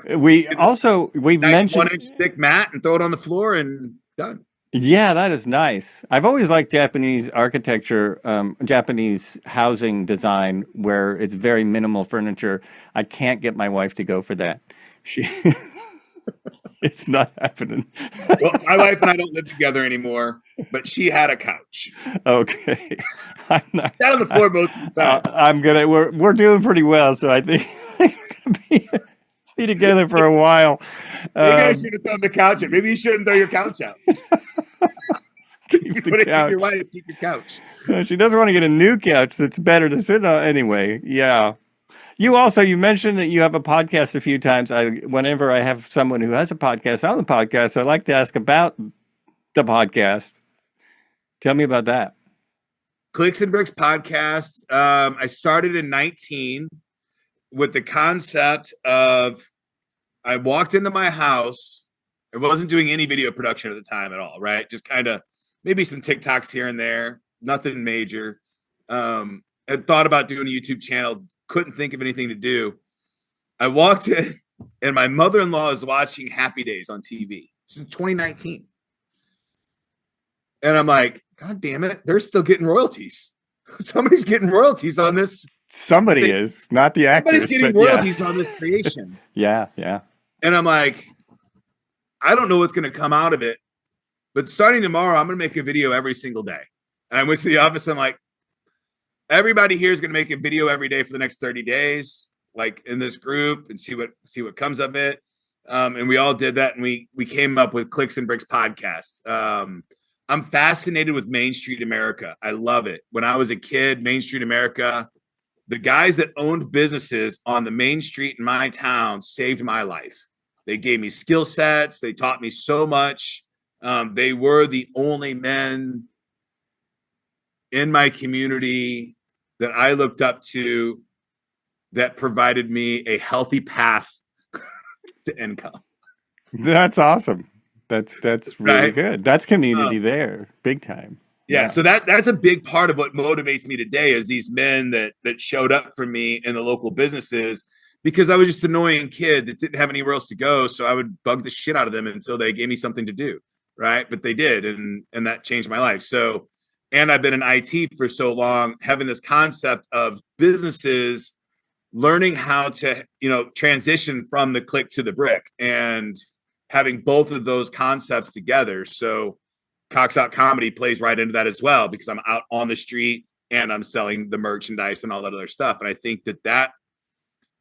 We've nice mentioned 1-inch thick mat and throw it on the floor and done. Yeah, that is nice. I've always liked Japanese architecture, Japanese housing design, where it's very minimal furniture. I can't get my wife to go for that. It's not happening. Well, my wife and I don't live together anymore, but she had a couch. Okay. I'm not sat on the floor most of the time. We're doing pretty well, so I think we're gonna be together for a while. Maybe I should have thrown the couch out. Maybe you shouldn't throw your couch out. Keep your wife, keep your couch. She doesn't want to get a new couch that's better to sit on anyway. Yeah. You mentioned that you have a podcast a few times. Whenever I have someone who has a podcast on the podcast, I like to ask about the podcast. Tell me about that. Clicks and Bricks podcast. I started in 2019 with the concept of I walked into my house. I wasn't doing any video production at the time at all, right? Just kind of maybe some TikToks here and there, nothing major. Had thought about doing a YouTube channel, couldn't think of anything to do. I walked in and my mother-in-law is watching Happy Days on TV. This is 2019. And I'm like, God damn it, they're still getting royalties. Somebody's getting royalties on this. Somebody is, not the actors. Somebody's getting royalties on this creation. Yeah. And I'm like, I don't know what's going to come out of it, but starting tomorrow, I'm going to make a video every single day. And I went to the office. I'm like, everybody here is going to make a video every day for the next 30 days, like in this group, and see what comes of it. And we all did that, and we came up with Clicks and Bricks podcast. I'm fascinated with Main Street America. I love it. When I was a kid, Main Street America, the guys that owned businesses on the main street in my town saved my life. They gave me skill sets. They taught me so much. They were the only men in my community that I looked up to that provided me a healthy path to income. That's awesome. That's really good. That's community there, big time. Yeah. So that's a big part of what motivates me today is these men that showed up for me in the local businesses, because I was just an annoying kid that didn't have anywhere else to go. So I would bug the shit out of them until they gave me something to do. Right. But they did. And that changed my life. So, and I've been in IT for so long, having this concept of businesses learning how to, transition from the click to the brick and having both of those concepts together. So Cox Out Comedy plays right into that as well, because I'm out on the street and I'm selling the merchandise and all that other stuff. And I think that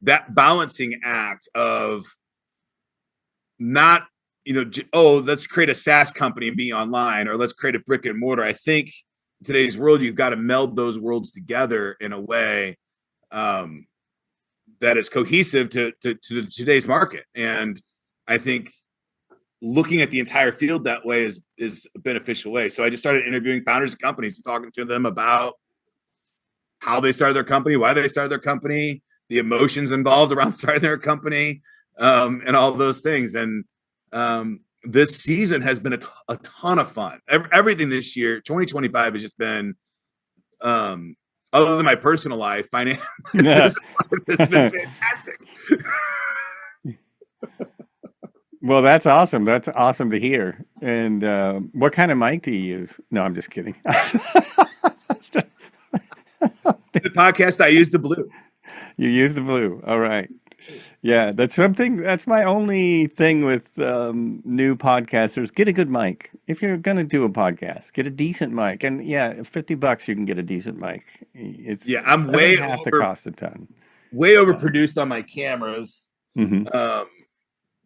balancing act of not, let's create a SaaS company and be online, or let's create a brick and mortar. I think in today's world, you've got to meld those worlds together in a way that is cohesive to today's market. And I think looking at the entire field that way is a beneficial way. So I just started interviewing founders of companies and talking to them about how they started their company, why they started their company, the emotions involved around starting their company, and all those things. And this season has been a ton of fun. Everything this year, 2025 has just been, other than my personal life, financial has been fantastic. Well, that's awesome. That's awesome to hear. And what kind of mic do you use? No, I'm just kidding. the podcast, I use the blue. You use the blue. All right. Yeah, that's something. That's my only thing with new podcasters. Get a good mic. If you're gonna do a podcast, get a decent mic. And yeah, $50 you can get a decent mic. Yeah, I'm Doesn't have to cost a ton. way overproduced on my cameras, Hmm.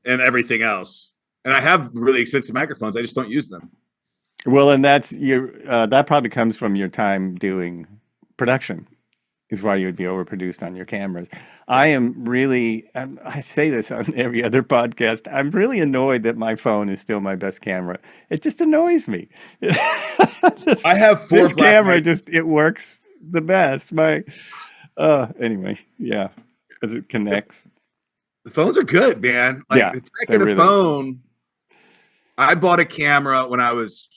and everything else. And I have really expensive microphones. I just don't use them. Well, and that's your that probably comes from your time doing production. Is why you would be overproduced on your cameras. I am really, I say this on every other podcast, I'm really annoyed that my phone is still my best camera. It just annoys me. I have four This black camera mic- just, it works the best. Anyway, yeah, as it connects. The phones are good, man. Like Yeah, the tech they're of the really- phone. I bought a camera when I was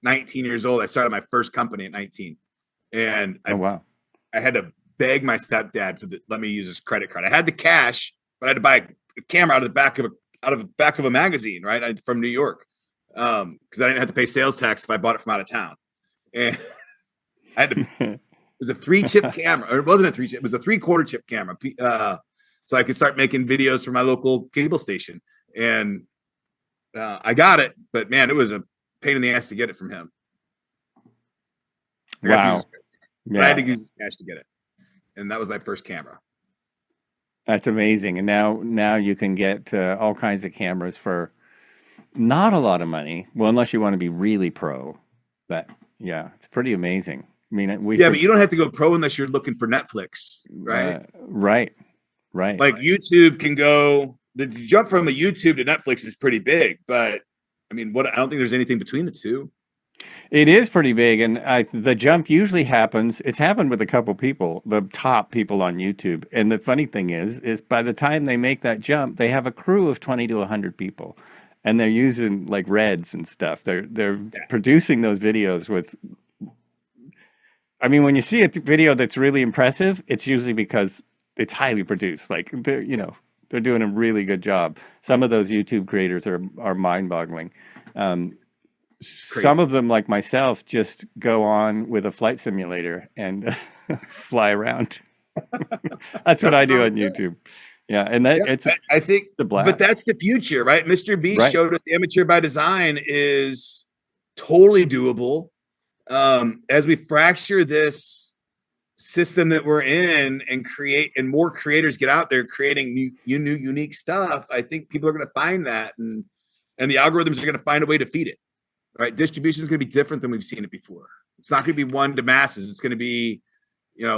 19 years old. I started my first company at 19, and Oh, wow. I had to beg my stepdad for let me use his credit card. I had the cash, but I had to buy a camera out of the back of a magazine, right? From New York, because I didn't have to pay sales tax if I bought it from out of town. And I had to. It was a 3-chip camera, or it wasn't a 3-chip. It was a 3/4 chip camera, so I could start making videos for my local cable station. And I got it, but man, it was a pain in the ass to get it from him. I Wow. I had to use his cash to get it. And that was my first camera. That's amazing. And now you can get all kinds of cameras for not a lot of money. Well, unless you want to be really pro. But yeah, it's pretty amazing. I mean, but you don't have to go pro unless you're looking for Netflix, right? Right. Like YouTube can go. The jump from a YouTube to Netflix is pretty big, but I mean, I don't think there's anything between the two. It is pretty big, and the jump usually happens. It's happened with a couple people, the top people on YouTube. And the funny thing is by the time they make that jump, they have a crew of 20 to 100 people, and they're using like Reds and stuff. They're producing those videos with. I mean, when you see a video that's really impressive, it's usually because it's highly produced. Like they're doing a really good job. Some of those YouTube creators are mind-boggling. Some of them, like myself, just go on with a flight simulator and fly around. That's what I do on YouTube. Yeah, and I think the blast. But that's the future, right? Mr. Beast showed us Amateur by Design is totally doable. As we fracture this system that we're in and more creators get out there creating new unique stuff, I think people are going to find that, and the algorithms are going to find a way to feed it. Right, distribution is going to be different than we've seen it before. It's not going to be one to masses. It's going to be,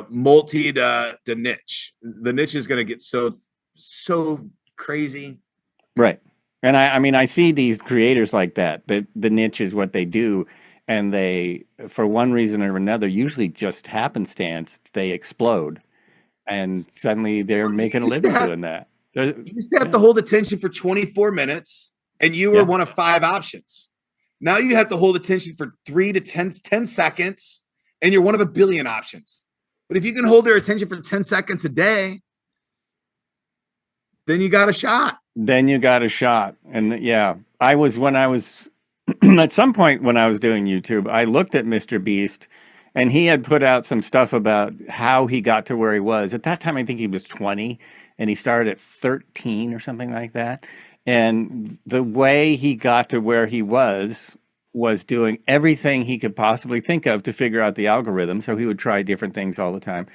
multi to niche. The niche is going to get so crazy. Right, and I mean, I see these creators like that. That the niche is what they do, and they, for one reason or another, usually just happenstance, they explode, and suddenly they're making a living doing that. You used to have to hold attention for 24 minutes, and you were one of 5 options. Now you have to hold attention for 3 to 10 seconds, and you're one of a billion options. But if you can hold their attention for 10 seconds a day, then you got a shot. And when I was at some point when I was doing YouTube, I looked at Mr. Beast, and he had put out some stuff about how he got to where he was. At that time, I think he was 20, and he started at 13 or something like that. And the way he got to where he was doing everything he could possibly think of to figure out the algorithm. So he would try different things all the time.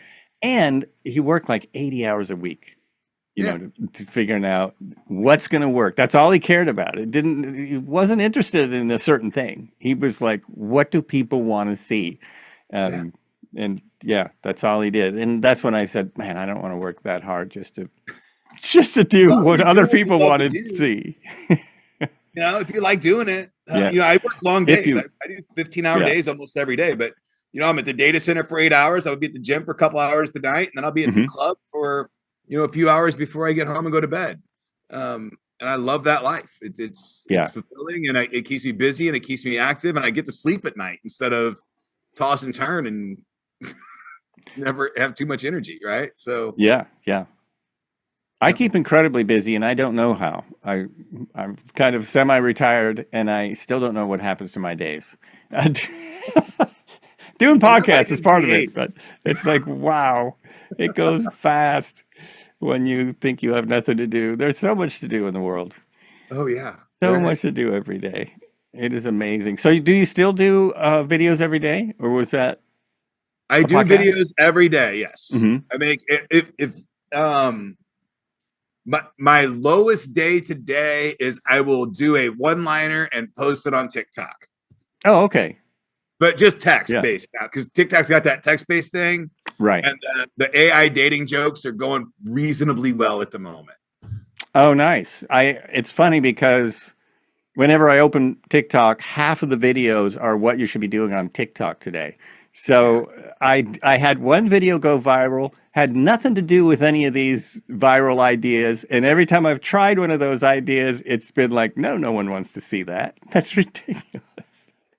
And he worked like 80 hours a week, to figuring out what's going to work. That's all he cared about. He wasn't interested in a certain thing. He was like, what do people want to see? And that's all he did. And that's when I said, man, I don't want to work that hard just to do what other people wanted to see. If you like doing it, I work long days. I do 15-hour days almost every day, but I'm at the data center for 8 hours. I would be at the gym for a couple hours tonight, and then I'll be at the club for, a few hours before I get home and go to bed. And I love that life. It's fulfilling, and it keeps me busy, and it keeps me active, and I get to sleep at night instead of toss and turn and never have too much energy. Right. So I keep incredibly busy, and I don't know how. I'm kind of semi-retired, and I still don't know what happens to my days. Doing And nobody podcasts is gives me part of it, hate. but it's like, wow, it goes fast when you think you have nothing to do. There's so much to do in the world. Oh yeah, So there much is. to do every day. It is amazing. So do you still do videos every day, or was that I a do podcast? videos every day. Yes, Hmm. I make if my lowest day today is I will do a one liner and post it on TikTok, Oh, okay. but just text Yeah. based now because TikTok's got that text based thing, Right. and the AI dating jokes are going reasonably well at the moment. Oh, nice. It's funny because whenever I open TikTok, half of the videos are what you should be doing on TikTok today. Yeah. So I had one video go viral, had nothing to do with any of these viral ideas, and every time I've tried one of those ideas, it's been like, no, no one wants to see that. That's ridiculous.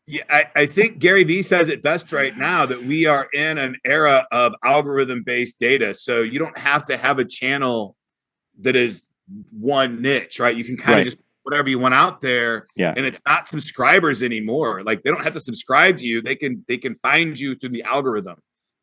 Yeah, I think Gary Vee says it best right now that we are in an era of algorithm based data. So you don't have to have a channel that is one niche, right? You can kind of Right. just put whatever you want out there, Yeah. and it's not subscribers anymore. Like they don't have to subscribe to you; they can find you through the algorithm.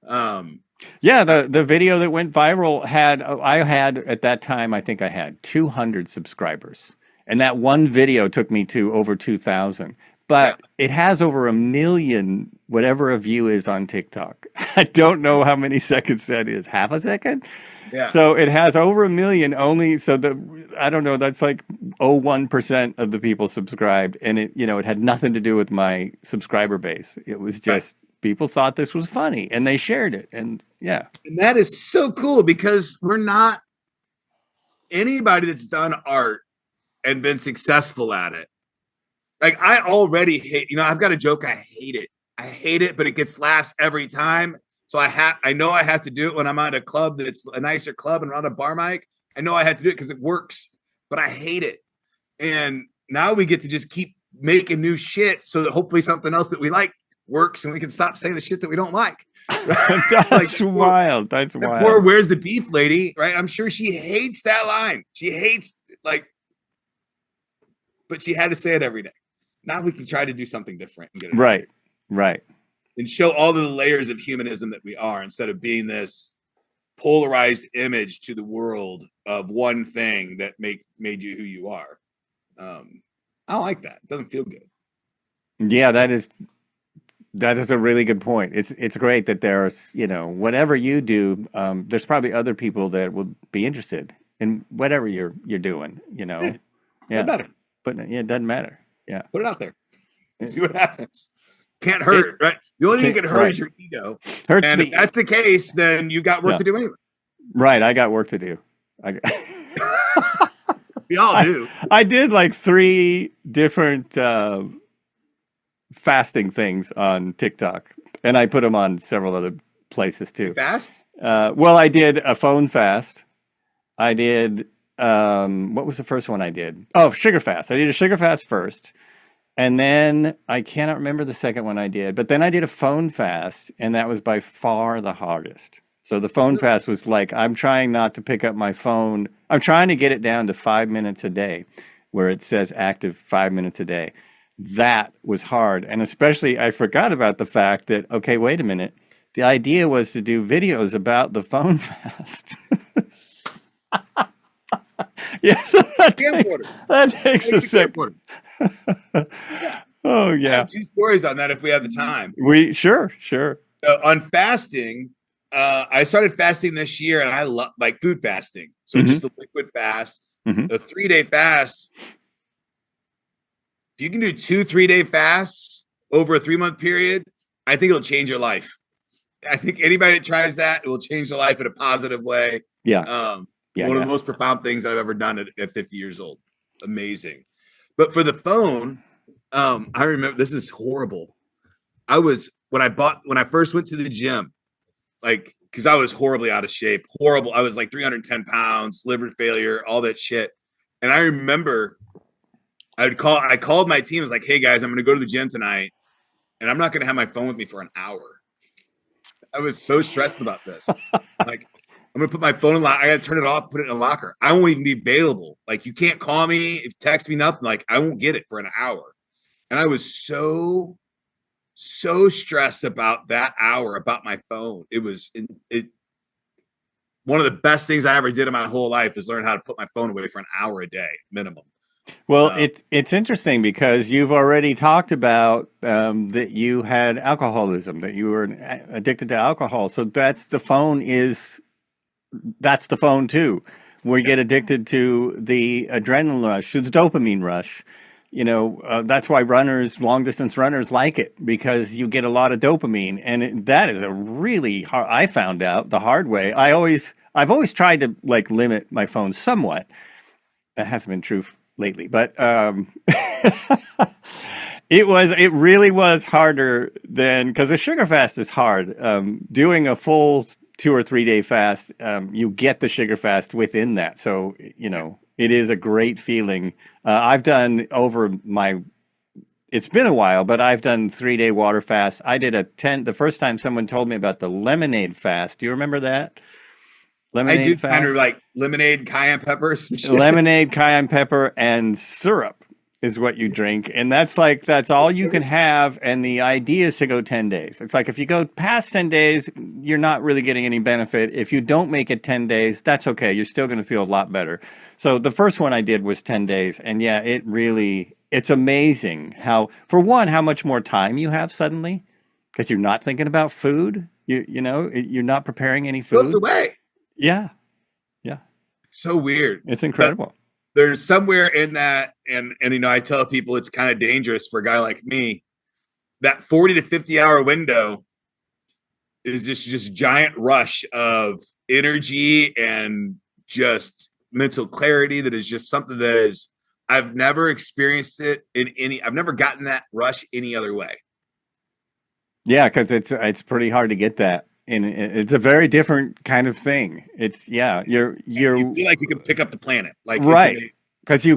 Um, Yeah, the video that went viral had I had at that time I think I had 200 subscribers. And that one video took me to over 2,000. yeah, But it has over a million whatever a view is on TikTok. I don't know how many seconds that is. Half a second? yeah, So it has over a million only so the I don't know, that's like 0.01% of the people subscribed and it had nothing to do with my subscriber base. It was right. just people thought this was funny and they shared it and yeah. And that is so cool because we're not anybody that's done art and been successful at it. Like I already hate, I've got a joke. I hate it. I hate it, but it gets laughs every time. So I know I have to do it when I'm at a club that's a nicer club and on a bar mic. I know I have to do it because it works, but I hate it. And now we get to just keep making new shit so that hopefully something else that we like works and we can stop saying the shit that we don't like. Like That's wild. That's the poor wild. where's the beef lady, right? I'm sure she hates that line. She hates but she had to say it every day. Now we can try to do something different and get it out Right. Right. and show all the layers of humanism that we are instead of being this polarized image to the world of one thing that made you who you are. I don't like that. It doesn't feel good. Yeah, that is a really good point. It's great that there's, whatever you do, there's probably other people that will be interested in whatever you're doing, Yeah, Yeah. it better. But yeah, it doesn't matter. Yeah. Put it out there. It, See what happens. Can't hurt, right? The only thing that can hurt right. is your ego. Hurts And if me. that's the case, then you got work Yeah. to do anyway. Right. I got work to do. I got We all I, do. I did like 3 different fasting things on TikTok, and I put them on several other places You too. fast? Well, I did a phone fast. I did what was the first one I did? Oh, sugar fast. I did a sugar fast first, and then I cannot remember the second one I did. But then I did a phone fast, and that was by far the hardest. So the phone fast was like I'm trying not to pick up my phone. I'm trying to get it down to 5 minutes a day, where it says active 5 minutes a day. That was hard, and especially I forgot about the fact that okay, wait a minute. The idea was to do videos about the phone fast. Yes, Camcorder. that takes a Take the second. camcorder. Yeah. Oh I yeah, have 2 stories on that if we have the time. we sure. On fasting, I started fasting this year, and I love like food fasting. So Hmm. just a liquid fast, Hmm. a 3-day fast. If you can do 2 3-day fasts over a 3-month period, I think it'll change your life. I think anybody that tries that, it will change their life in a positive way. Yeah, One of yeah. the most profound things I've ever done at 50 years old. Amazing. But for the phone, I remember this is horrible. When I first went to the gym, like because I was horribly out of shape, horrible. I was like 310 pounds, liver failure, all that shit. And I remember I called my team. I was like, hey guys, I'm going to go to the gym tonight, and I'm not going to have my phone with me for an hour. I was so stressed about this. Like, I'm going to put my phone in lock. I got to turn it off, put it in a locker. I won't even be available. Like, you can't call me, text me, nothing. Like, I won't get it for an hour. And I was so so stressed about that hour about my phone. It one of the best things I ever did in my whole life is learn how to put my phone away for an hour a day minimum. Well, it's interesting because you've already talked about that you had alcoholism, that you were addicted to alcohol. So that's the phone too. We get addicted to the adrenaline rush, to the dopamine rush. That's why long distance runners like it because you get a lot of dopamine, and that is a really hard. I found out the hard way. I've always tried to like limit my phone somewhat. That hasn't been true lately, but it really was harder than because the sugar fast is hard. Doing a full 2 or 3 day fast, you get the sugar fast within that. So, it is a great feeling. I've done it's been a while, but I've done 3 day water fast. I did the first time someone told me about the lemonade fast. Do you remember that? I do Lemonade kind of fast? like lemonade, cayenne peppers. Lemonade, cayenne pepper, and syrup is what you drink. And that's all you can have. And the idea is to go 10 days. It's like if you go past 10 days, you're not really getting any benefit. If you don't make it 10 days, that's okay. You're still going to feel a lot better. So the first one I did was 10 days. And yeah, it's amazing how much more time you have suddenly because you're not thinking about food. You're not preparing any Goes food. away. Yeah. Yeah. So weird. It's But incredible. there's somewhere in that, and I tell people it's kind of dangerous for a guy like me. That 40 to 50 hour window is just giant rush of energy and just mental clarity that is just something that is I've never experienced it I've never gotten that rush any other way. Yeah, because it's pretty hard to get that, and it's a very different kind of thing. You feel like you can pick up the planet. Like it's Right, amazing. because you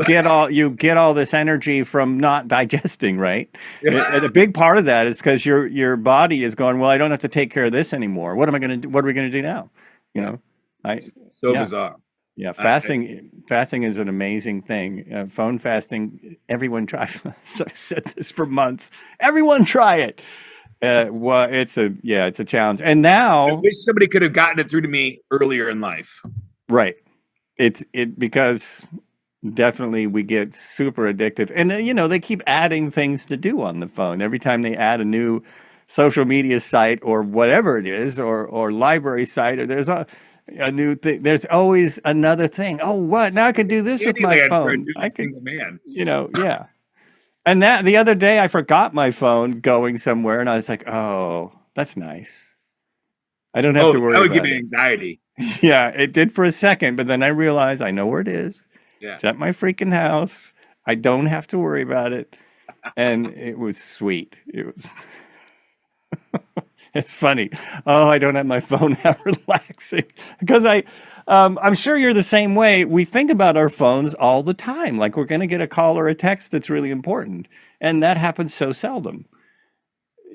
get all this energy from not digesting, right? And a Yeah. big part of that is because your body is going, well, I don't have to take care of this anymore. What am I going to do? What are we going to do now? You Yeah. know, I So yeah. bizarre. Yeah, I, fasting is an amazing thing. Phone fasting, everyone try. I've said this for months. Everyone try it. Well, it's a challenge. And I now, wish somebody could have gotten it through to me earlier in life. right, because definitely we get super addictive, and they keep adding things to do on the phone. Every time they add a new social media site or whatever it is, or library site, or there's a new thing. There's always another thing. Oh, what? Now I can do this with my Candyland for a phone. newly I can, single man. yeah. And that the other day I forgot my phone going somewhere, and I was like, oh, that's nice. I don't have Oh, to that worry would give about me it. anxiety. Yeah, it did for a second, but then I realized I know where it is. Yeah. It's at my freaking house. I don't have to worry about it. And it was sweet. It's funny. Oh, I don't have my phone. How relaxing. Because I'm sure you're the same way. We think about our phones all the time, like we're going to get a call or a text that's really important. And that happens so seldom.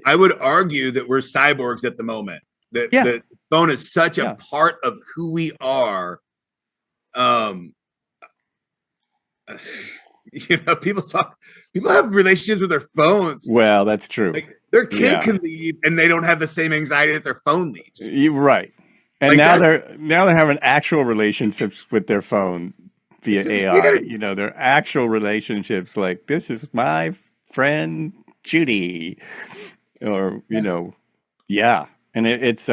I would argue that we're cyborgs at the moment. That Yeah. the phone is such a Yeah. part of who we are. Um, people have relationships with their phones. Well, that's true. Like their kid Yeah. can leave and they don't have the same anxiety that their phone leaves. You're right. And Like now they're having actual relationships with their phone via it's AI. scary. Their actual relationships like this is my friend Judy or yeah. And it's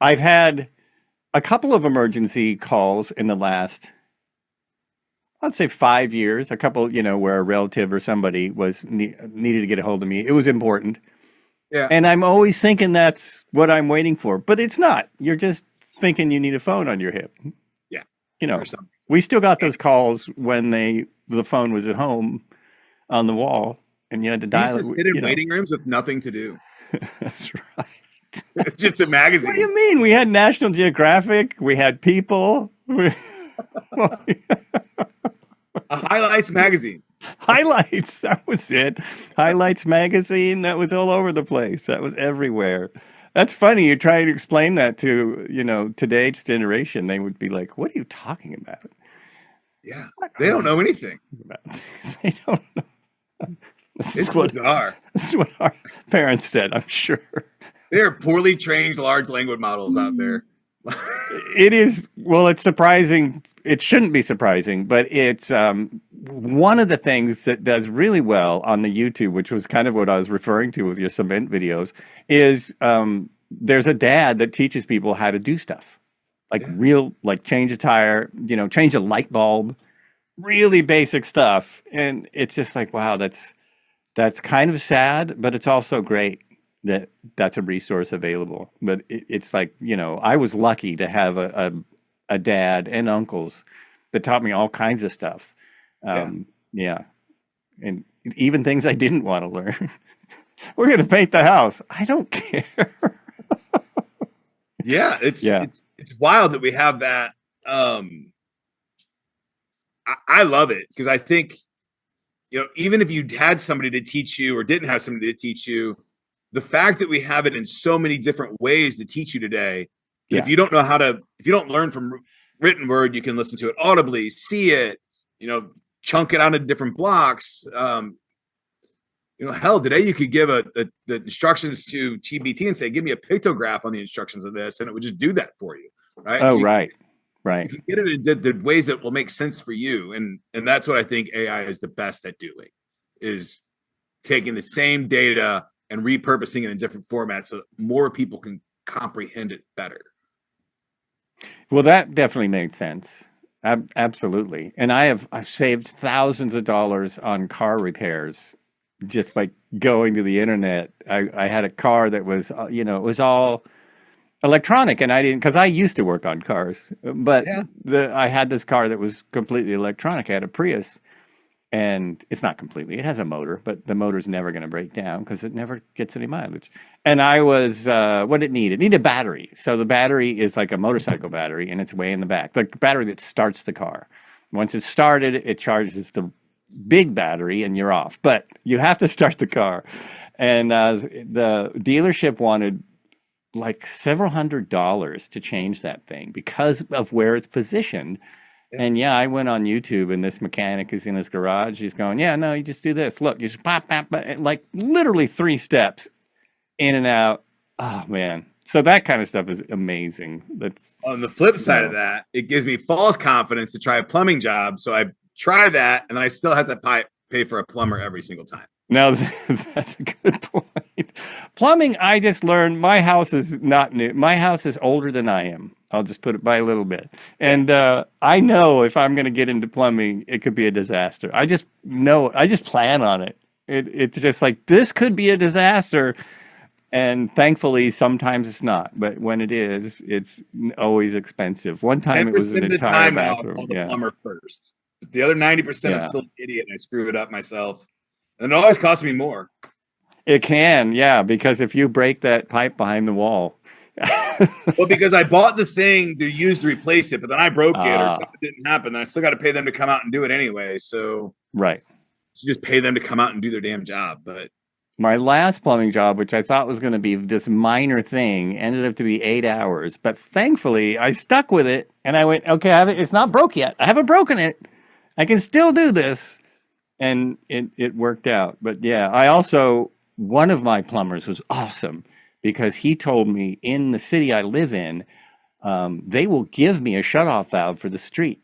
I've had a couple of emergency calls in the last I'd say 5 years, a couple, where a relative or somebody needed to get a hold of me. It was important. Yeah. And I'm always thinking that's what I'm waiting for, but it's not. You're just thinking you need a phone on your hip. Yeah. Or something. We still got those calls when the phone was at home on the wall and you had to We used dial to sit in waiting rooms with nothing to do. That's right. It's just a magazine. What do you mean? We had National Geographic. We had People. A highlights magazine. Highlights. That was it. Highlights magazine. That was all over the place. That was everywhere. That's funny. You try to explain that to, today's generation. They would be like, what are you talking about? Yeah. They don't know anything. They don't know. This It's bizarre. this is what our parents said, I'm sure. There are poorly trained large language models out there. It is, well, it's surprising. It shouldn't be surprising, but it's one of the things that does really well on the YouTube, which was kind of what I was referring to with your cement videos, is there's a dad that teaches people how to do stuff. Like Yeah. real, like change a tire, change a light bulb, really basic stuff. And it's just like, wow, that's kind of sad, but it's also great that that's a resource available. But it's like, I was lucky to have a dad and uncles that taught me all kinds of stuff. Yeah. And even things I didn't want to learn. We're going to paint the house. I don't care. Yeah, it's wild that we have that. I love it because I think, even if you had somebody to teach you or didn't have somebody to teach you, the fact that we have it in so many different ways to teach you today. Yeah. If you don't know if you don't learn from written word, you can listen to it audibly, see it, chunk it out into different blocks. Hell, today you could give the instructions to GBT and say, give me a pictograph on the instructions of this, and it would just do that for you. Right. Oh, so right. You can get it in the ways that will make sense for you. And that's what I think AI is the best at doing, is taking the same data and repurposing it in different formats so that more people can comprehend it better. Well, that definitely made sense. Absolutely. And I've saved thousands of dollars on car repairs just by going to the internet. I had a car that was, it was all electronic, and I didn't, because I used to work on cars, but I had this car that was completely electronic. I had a Prius, and it's not completely, it has a motor, but the motor's never going to break down because it never gets any mileage. And I was, what it needed? It needed a battery. So the battery is like a motorcycle battery, and it's way in the back, the battery that starts the car. Once it's started, it charges the big battery and you're off, but you have to start the car. And the dealership wanted like several $100s to change that thing because of where it's positioned. And I went on YouTube, and this mechanic is in his garage. He's going, no, you just do this. Look, you just pop, like literally 3 steps in and out. Oh man. So that kind of stuff is amazing. That's on the flip side of that. It gives me false confidence to try a plumbing job. So I try that, and then I still have to pay for a plumber every single time. No, that's a good point. Plumbing, I just learned, my house is not new. My house is older than I am. I'll just put it by a little bit. And I know if I'm going to get into plumbing, it could be a disaster. I just plan on it. It's just like, this could be a disaster. And thankfully, sometimes it's not. But when it is, it's always expensive. One time it was an entire bathroom. I'll call the plumber first. The other 90%, I'm still an idiot and I screw it up myself. And it always costs me more. It can, because if you break that pipe behind the wall. Well, because I bought the thing to use to replace it, but then I broke it or something didn't happen. Then I still got to pay them to come out and do it anyway. So right. You just pay them to come out and do their damn job. But my last plumbing job, which I thought was going to be this minor thing, ended up to be 8 hours. But thankfully, I stuck with it, and I went, okay, it's not broke yet. I haven't broken it. I can still do this. And it worked out. But I also, one of my plumbers was awesome because he told me in the city I live in, they will give me a shutoff valve for the street.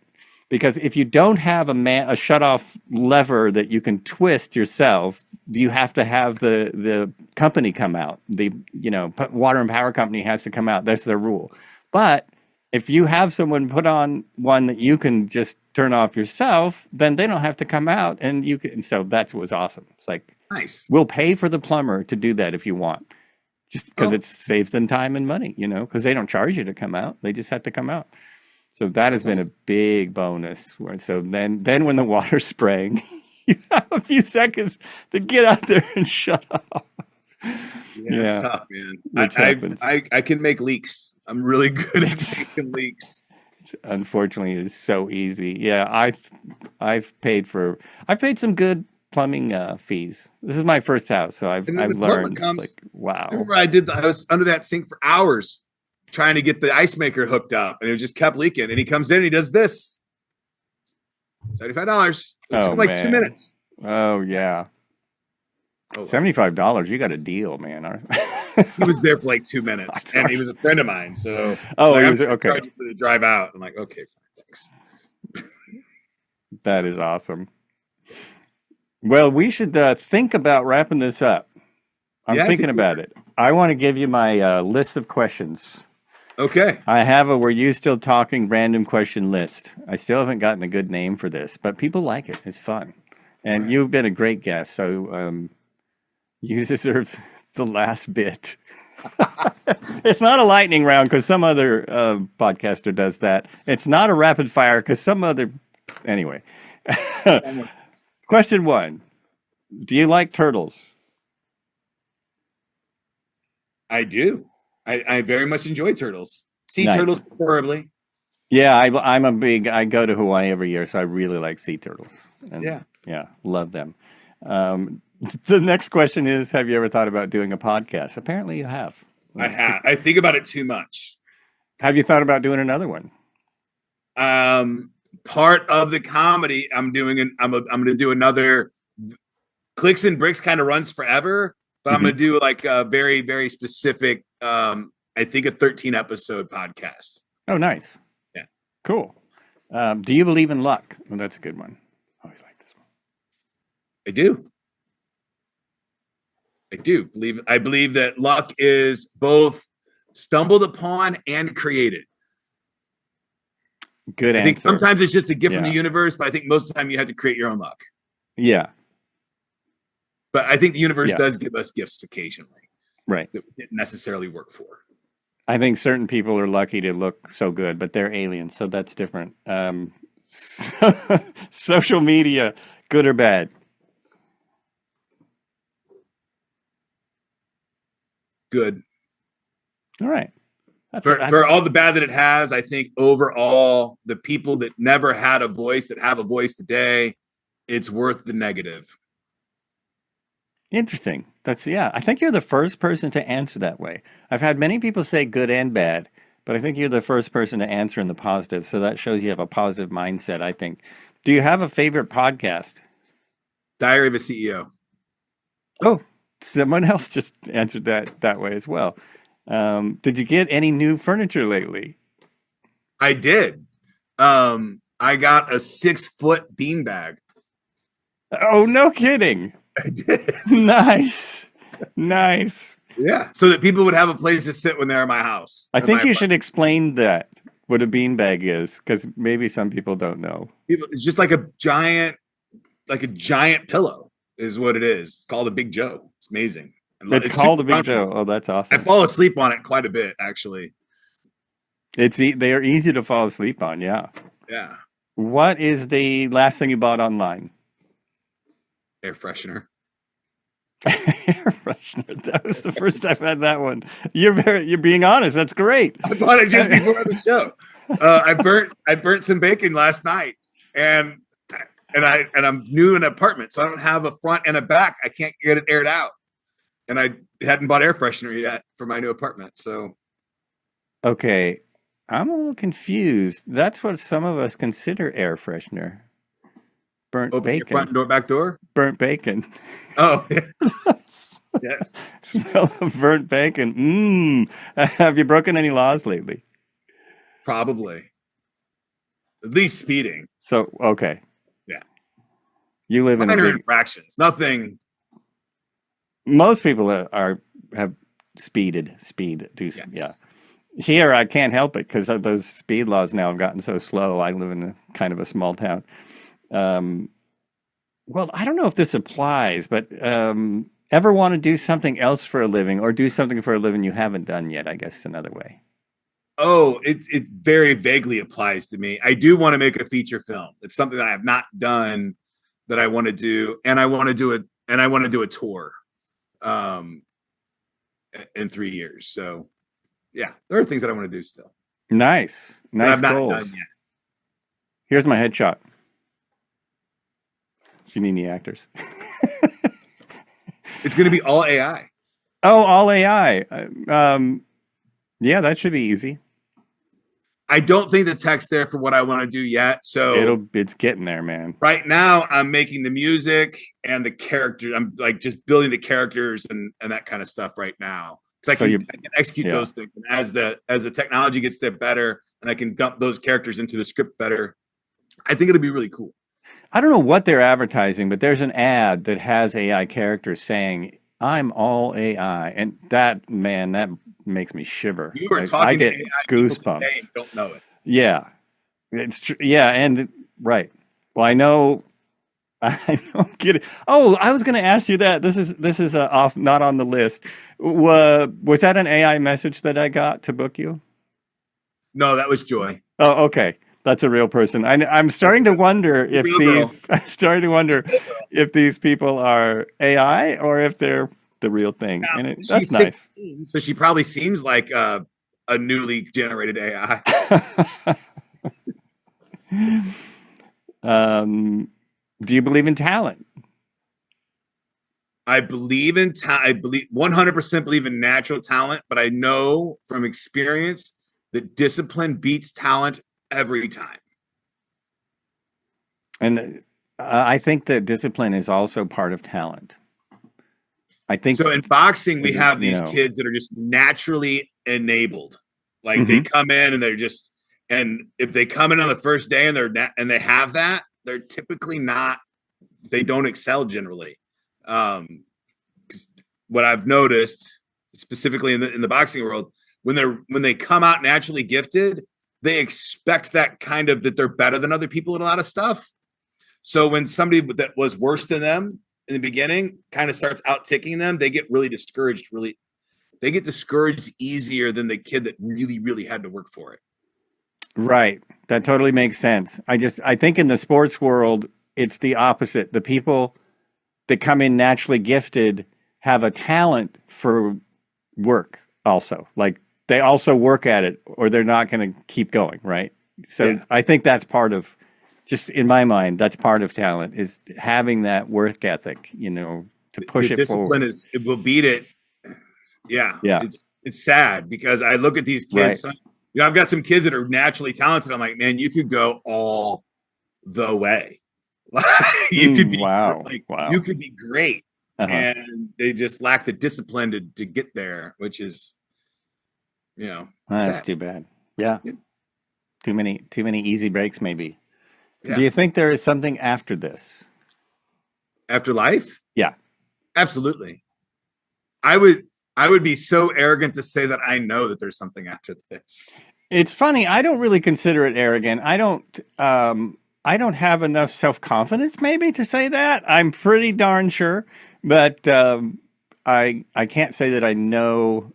Because if you don't have a shutoff lever that you can twist yourself, you have to have the company come out. The water and power company has to come out. That's their rule. But if you have someone put on one that you can just turn off yourself, then they don't have to come out, and you can. So that was awesome. It's like, nice. We'll pay for the plumber to do that if you want, just because it saves them time and money. Because they don't charge you to come out; they just have to come out. So that has been a big bonus. So then when the water's spraying, you have a few seconds to get out there and shut off. It's tough, man. I can make leaks. I'm really good at making leaks. Unfortunately, it's so easy. Yeah, I've paid some good plumbing fees. This is my first house, so I've learned. Like, wow. Remember, I was under that sink for hours trying to get the ice maker hooked up, and it just kept leaking. And he comes in and he does this. $75. It took like 2 minutes. Oh yeah. Oh, wow. $75. You got a deal, man. He was there for like 2 minutes, and he was a friend of mine. So, Oh, like, he I'm was okay. charging for the drive out. I'm like, okay, fine, thanks. That is awesome. Well, we should think about wrapping this up. I'm Yeah, I thinking think about it. I want to give you my list of questions. okay. I have a "Were you still talking?" random question list. I still haven't gotten a good name for this, but people like it. It's fun, and Right. you've been a great guest, so you deserve the last bit. It's not a lightning round because some other podcaster does that. It's not a rapid fire because some other. Anyway, question one: do you like turtles? I do. I very much enjoy turtles. Sea Nice. turtles, preferably. Yeah, I'm a big. I go to Hawaii every year, so I really like sea turtles, and Yeah. yeah, love them. Um, the next question is: have you ever thought about doing a podcast? Apparently, you have. I have. I think about it too much. Have you thought about doing another one? Part of the comedy I'm doing, I'm going to do another. Clicks and Bricks kind of runs forever, but I'm Mm-hmm. going to do like a very, very specific. I think a 13 episode podcast. Oh, nice. Yeah. Cool. Do you believe in luck? Well, that's a good one. I always like this one. I do. I believe that luck is both stumbled upon and created. Good I answer. think sometimes it's just a gift from the Yeah. universe, but I think most of the time you have to create your own luck. Yeah. But I think the universe Yeah. does give us gifts occasionally Right. that we didn't necessarily work for. I think certain people are lucky to look so good, but they're aliens, so that's different. Social media, good or bad? Good. All right. That's For all the bad that it has, I think overall, the people that never had a voice that have a voice today, it's worth the negative. interesting. I think you're the first person to answer that way. I've had many people say good and bad, but I think you're the first person to answer in the positive. So that shows you have a positive mindset, I think. Do you have a favorite podcast? Diary of a CEO. Oh, someone else just answered that way as well. Did you get any new furniture lately? I did. I got a 6-foot beanbag. Oh, no kidding. I did. Nice. Nice. Yeah. So that people would have a place to sit when they're in my house. I think you should explain that, what a beanbag is, because maybe some people don't know. It's just like a giant pillow is what it is. It's called a Big Joe. It's amazing. It's called a Big Joe. Oh, that's awesome. I fall asleep on it quite a bit, actually. They are easy to fall asleep on, yeah. Yeah. What is the last thing you bought online? Air freshener. Air freshener. That was the first I've had that one. You're being honest. That's great. I bought it just before the show. I burnt some bacon last night, and I'm new in an apartment, so I don't have a front and a back. I can't get it aired out, and I hadn't bought air freshener yet for my new apartment. So, okay, I'm a little confused. That's what some of us consider air freshener. Burnt open bacon. your front door, back door. Burnt bacon. Oh, yes. Smell of burnt bacon. Have you broken any laws lately? Probably. At least speeding. So, okay. Yeah. You live in a minor big... infractions. Nothing. Most people have speed. Yes. Yeah. Here, I can't help it because those speed laws now have gotten so slow. I live in a kind of a small town. Well, I don't know if this applies, but ever want to do something else for a living or do something for a living you haven't done yet, I guess is another way. Oh, it very vaguely applies to me. I do want to make a feature film. It's something that I have not done that I want to do, and I want to do a tour in 3 years. So, yeah, there are things that I want to do still. Nice I've not goals. done yet. Here's my headshot. If you need any actors. It's going to be all AI. Oh, all AI. Yeah, that should be easy. I don't think the tech's there for what I want to do yet. So It's getting there, man. right now I'm making the music and the characters. I'm like just building the characters and that kind of stuff right now. Because I can execute those things. And as the technology gets there better and I can dump those characters into the script better, I think it'll be really cool. I don't know what they're advertising, but there's an ad that has AI characters saying, "I'm all AI," and that makes me shiver. You are talking I get to AI goosebumps. Today and don't know it. Yeah, it's true. Yeah, and right. Well, I know. I don't get it. Oh, I was going to ask you that. This is off, not on the list. Was that an AI message that I got to book you? No, that was Joy. Oh, okay. That's a real person. I'm starting to wonder if these people are AI or if they're the real thing. Now, And that's nice. So she probably seems like a newly generated AI. Do you believe in talent? I believe in I believe 100% believe in natural talent, but I know from experience that discipline beats talent every time. And I think that discipline is also part of talent. I think so. In boxing, we have these kids that are just naturally enabled. Like they come in and they're just, and if they come in on the first day and they have that, they're typically not. They don't excel generally. What I've noticed, specifically in the boxing world, when they come out naturally gifted, they expect that that they're better than other people in a lot of stuff. So when somebody that was worse than them in the beginning kind of starts out ticking them, they get really discouraged. They get discouraged easier than the kid that really, really had to work for it. Right. That totally makes sense. I think in the sports world, it's the opposite. The people that come in naturally gifted have a talent for work also. Like they also work at it or they're not going to keep going, right? So I think that's part of, just in my mind, that's part of talent is having that work ethic, to push it forward. It will beat it. Yeah. It's sad because I look at these kids. Right. I've got some kids that are naturally talented. I'm like, man, you could go all the way. You could be you could be great. And they just lack the discipline to get there, which is, that's sad. Too bad. Yeah. Too many easy breaks, maybe. Yeah. Do you think there is something after this? After life? Yeah. Absolutely. I would be so arrogant to say that I know that there's something after this. It's funny. I don't really consider it arrogant. I don't have enough self-confidence maybe to say that. I'm pretty darn sure, but I can't say that I know.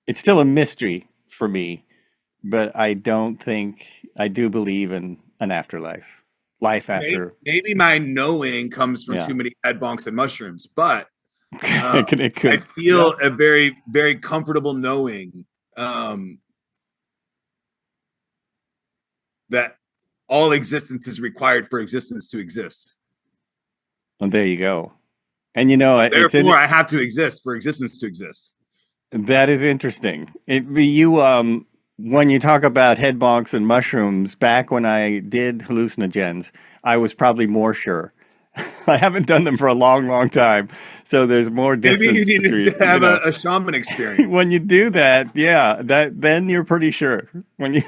It's still a mystery for me, but I do believe in an afterlife. Life after. Maybe my knowing comes from too many head bonks and mushrooms, but it could. I feel a very, very comfortable knowing that all existence is required for existence to exist. Well, there you go. And therefore, I have to exist for existence to exist. That is interesting. When you talk about head bonks and mushrooms, back when I did hallucinogens, I was probably more sure. I haven't done them for a long, long time, so there's more distance. Maybe you need to have a shaman experience. When you do that, then you're pretty sure. When you,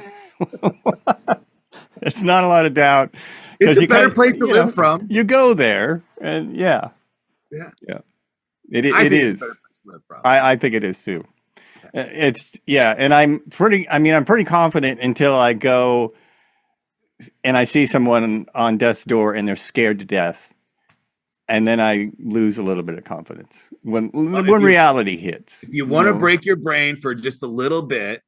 there's not a lot of doubt. It's a better place to live from. You go there, and yeah. It is. It's a better place to live from. I think it is too. And I'm pretty confident until I go and I see someone on death's door and they're scared to death, and then I lose a little bit of confidence when reality hits. If you want to break your brain for just a little bit,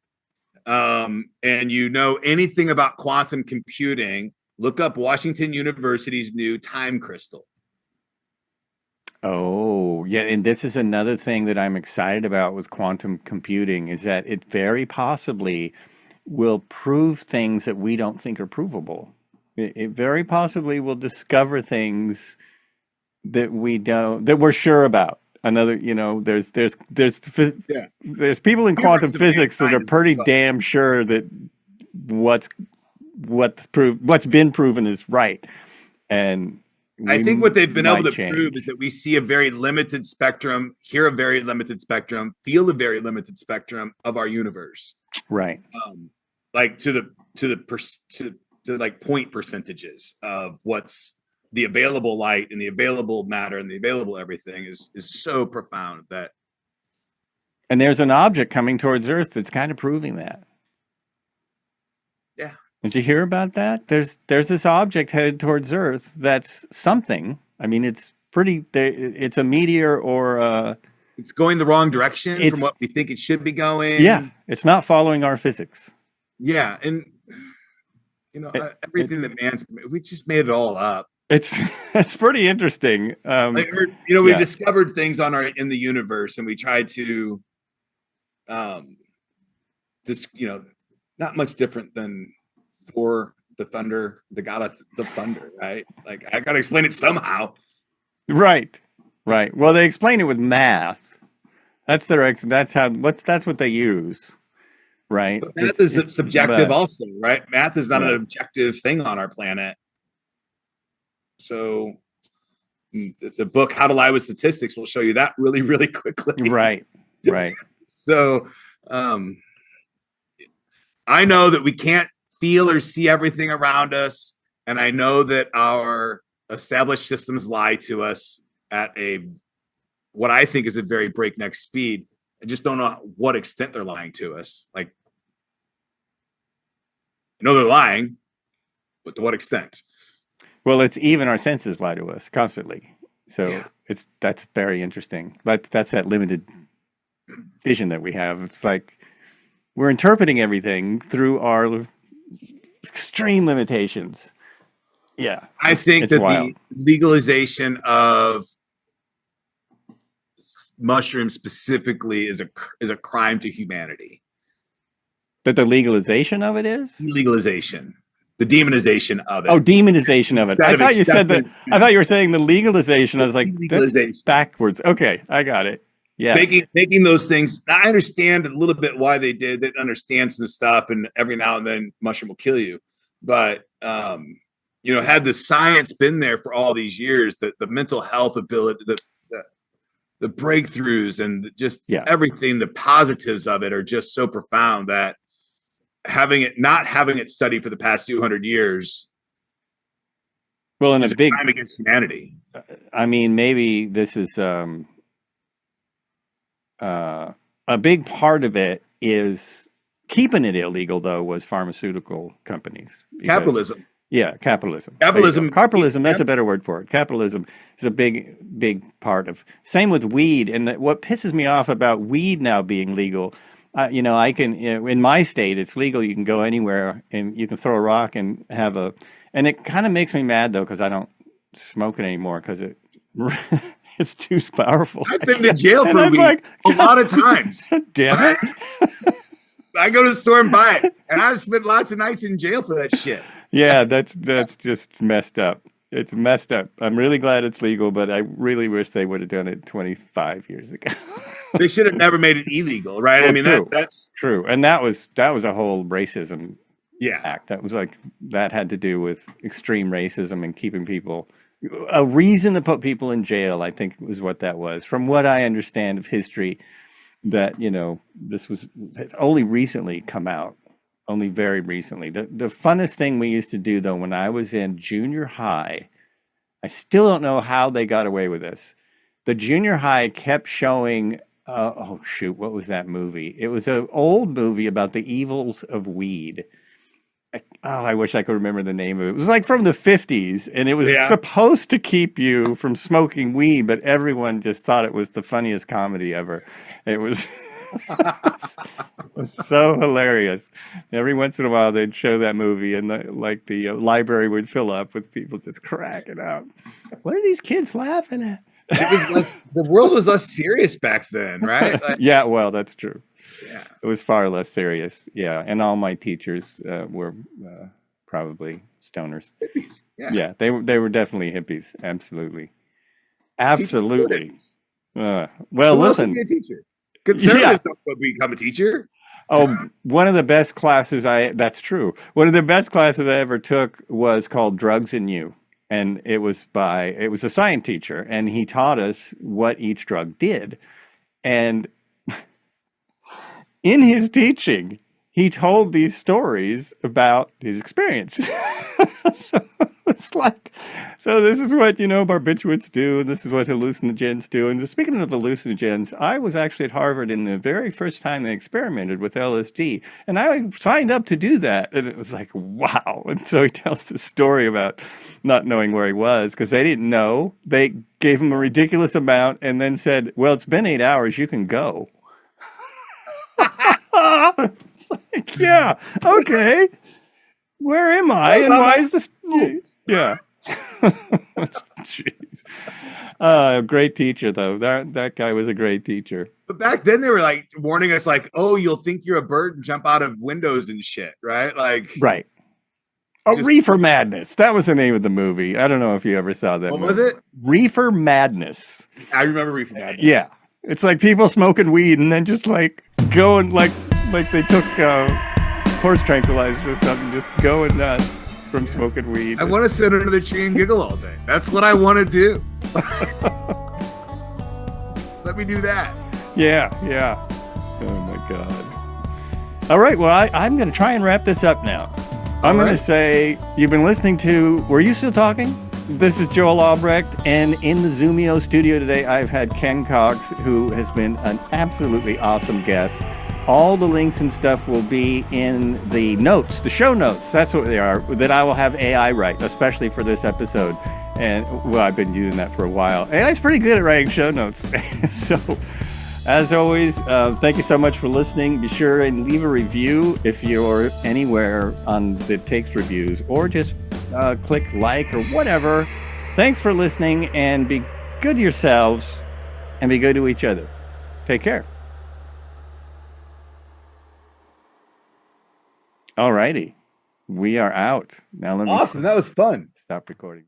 and anything about quantum computing, look up Washington University's new time crystal. Oh, yeah. And this is another thing that I'm excited about with quantum computing is that it very possibly will prove things that we don't think are provable. It very possibly will discover things that we're sure about. There's people in quantum physics that are pretty damn sure that what's been proven is right, and I we think what they've been able might to prove is change. that we see a very limited spectrum, hear a very limited spectrum, feel a very limited spectrum of our universe. Right. Like to like point percentages of what's the available light and the available matter and the available everything is so profound that. And there's an object coming towards Earth that's kind of proving that. Yeah. Did you hear about that? There's this object headed towards Earth that's something. I mean, it's pretty. It's a meteor or it's going the wrong direction from it's what we think it should be going. yeah. It's not following our physics. Yeah, and everything that we just made it all up. It's pretty interesting. We discovered things in the universe, and we tried to, not much different than Thor, the thunder, the god of the thunder, right? Like I got to explain it somehow. Right. Well, they explain it with math. That's what they use. Right. But math is subjective also, right? Math is not an objective thing on our planet. So the book How to Lie with Statistics will show you that really, really quickly. Right. So I know that we can't feel or see everything around us. And I know that our established systems lie to us at what I think is a very breakneck speed. I just don't know what extent they're lying to us. Like, I know they're lying, but to what extent? Well, it's even our senses lie to us constantly. So that's very interesting. That's that limited vision that we have. It's like we're interpreting everything through our extreme limitations. Yeah. I think that wild. The legalization of mushrooms specifically is a crime to humanity. That the legalization of it is? Legalization. The demonization of it. Oh, demonization of it. I thought you said that. I thought you were saying the legalization. I was like, that's backwards. Okay, I got it. Yeah. Making those things. I understand a little bit why they did. They understand some stuff, and every now and then mushroom will kill you. But had the science been there for all these years, the mental health ability, the breakthroughs, and just everything, the positives of it are just so profound that not having it studied for the past 200 years. Well, in a big crime against humanity. I mean, maybe this is a big part of it is keeping it illegal, though, was pharmaceutical companies. Capitalism. Yeah, capitalism. Capitalism. That's a better word for it. Capitalism is a big part of. Same with weed. And what pisses me off about weed now being legal, I can, in my state, it's legal. You can go anywhere and you can throw a rock and have and it kind of makes me mad, though, because I don't smoke it anymore because it's too powerful. I've been to jail for weed a lot of times. Damn it. I go to the store and buy it, and I've spent lots of nights in jail for that shit. Yeah, that's just messed up. It's messed up. I'm really glad it's legal, but I really wish they would have done it 25 years ago. They should have never made it illegal, right? Well, I mean, that's true. And that was a whole racism act. That that had to do with extreme racism and keeping people, a reason to put people in jail, I think was what that was. From what I understand of history, that, it's only recently come out. Only very recently. The funnest thing we used to do, though, when I was in junior high, I still don't know how they got away with this. The junior high kept showing, what was that movie? It was an old movie about the evils of weed. I wish I could remember the name of it. It was like from the 50s, and it was supposed to keep you from smoking weed, but everyone just thought it was the funniest comedy ever. It was... It was so hilarious. Every once in a while, they'd show that movie, and the library would fill up with people just cracking up. What are these kids laughing at? The world was less serious back then, right? Yeah, well, that's true. Yeah, it was far less serious. Yeah, and all my teachers were probably stoners. Hippies. Yeah, they were definitely hippies. Absolutely. Well, listen. be a teacher. Conservatives don't become a teacher. Oh, one of the best classes that's true. One of the best classes I ever took was called Drugs in You. And it was a science teacher, and he taught us what each drug did. And in his teaching, he told these stories about his experience. So it's like, so this is what, barbiturates do, and this is what hallucinogens do. And speaking of hallucinogens, I was actually at Harvard in the very first time they experimented with LSD, and I signed up to do that. And it was like, wow. And so he tells this story about not knowing where he was because they didn't know. They gave him a ridiculous amount and then said, well, it's been 8 hours, you can go. It's like, yeah, okay. Where am I? And why is this? Yeah. Jeez. Great teacher, though. That guy was a great teacher. But back then they were like warning us, like, "Oh, you'll think you're a bird and jump out of windows and shit," right? Like, right. Oh, Reefer Madness. That was the name of the movie. I don't know if you ever saw that. What movie. was it? Reefer Madness. I remember Reefer Madness. Yeah, it's like people smoking weed and then just like going like they took horse tranquilizers or something, just going nuts from smoking weed. I want to sit under the tree and giggle all day. That's what I want to do. Let me do that. Yeah. Oh my God. All right. Well, I'm going to try and wrap this up now. I'm going to say you've been listening to Were You Still Talking? This is Joel Albrecht, and in the Zoomio studio today, I've had Ken Cox, who has been an absolutely awesome guest. All the links and stuff will be in the notes, the show notes. That's what they are, that I will have AI write, especially for this episode. And, well, I've been doing that for a while. AI's pretty good at writing show notes. So, as always, thank you so much for listening. Be sure and leave a review if you're anywhere on the Takes Reviews, or just click like or whatever. Thanks for listening, and be good to yourselves and be good to each other. Take care. All righty. We are out. Now let me Awesome. That was fun. stop recording.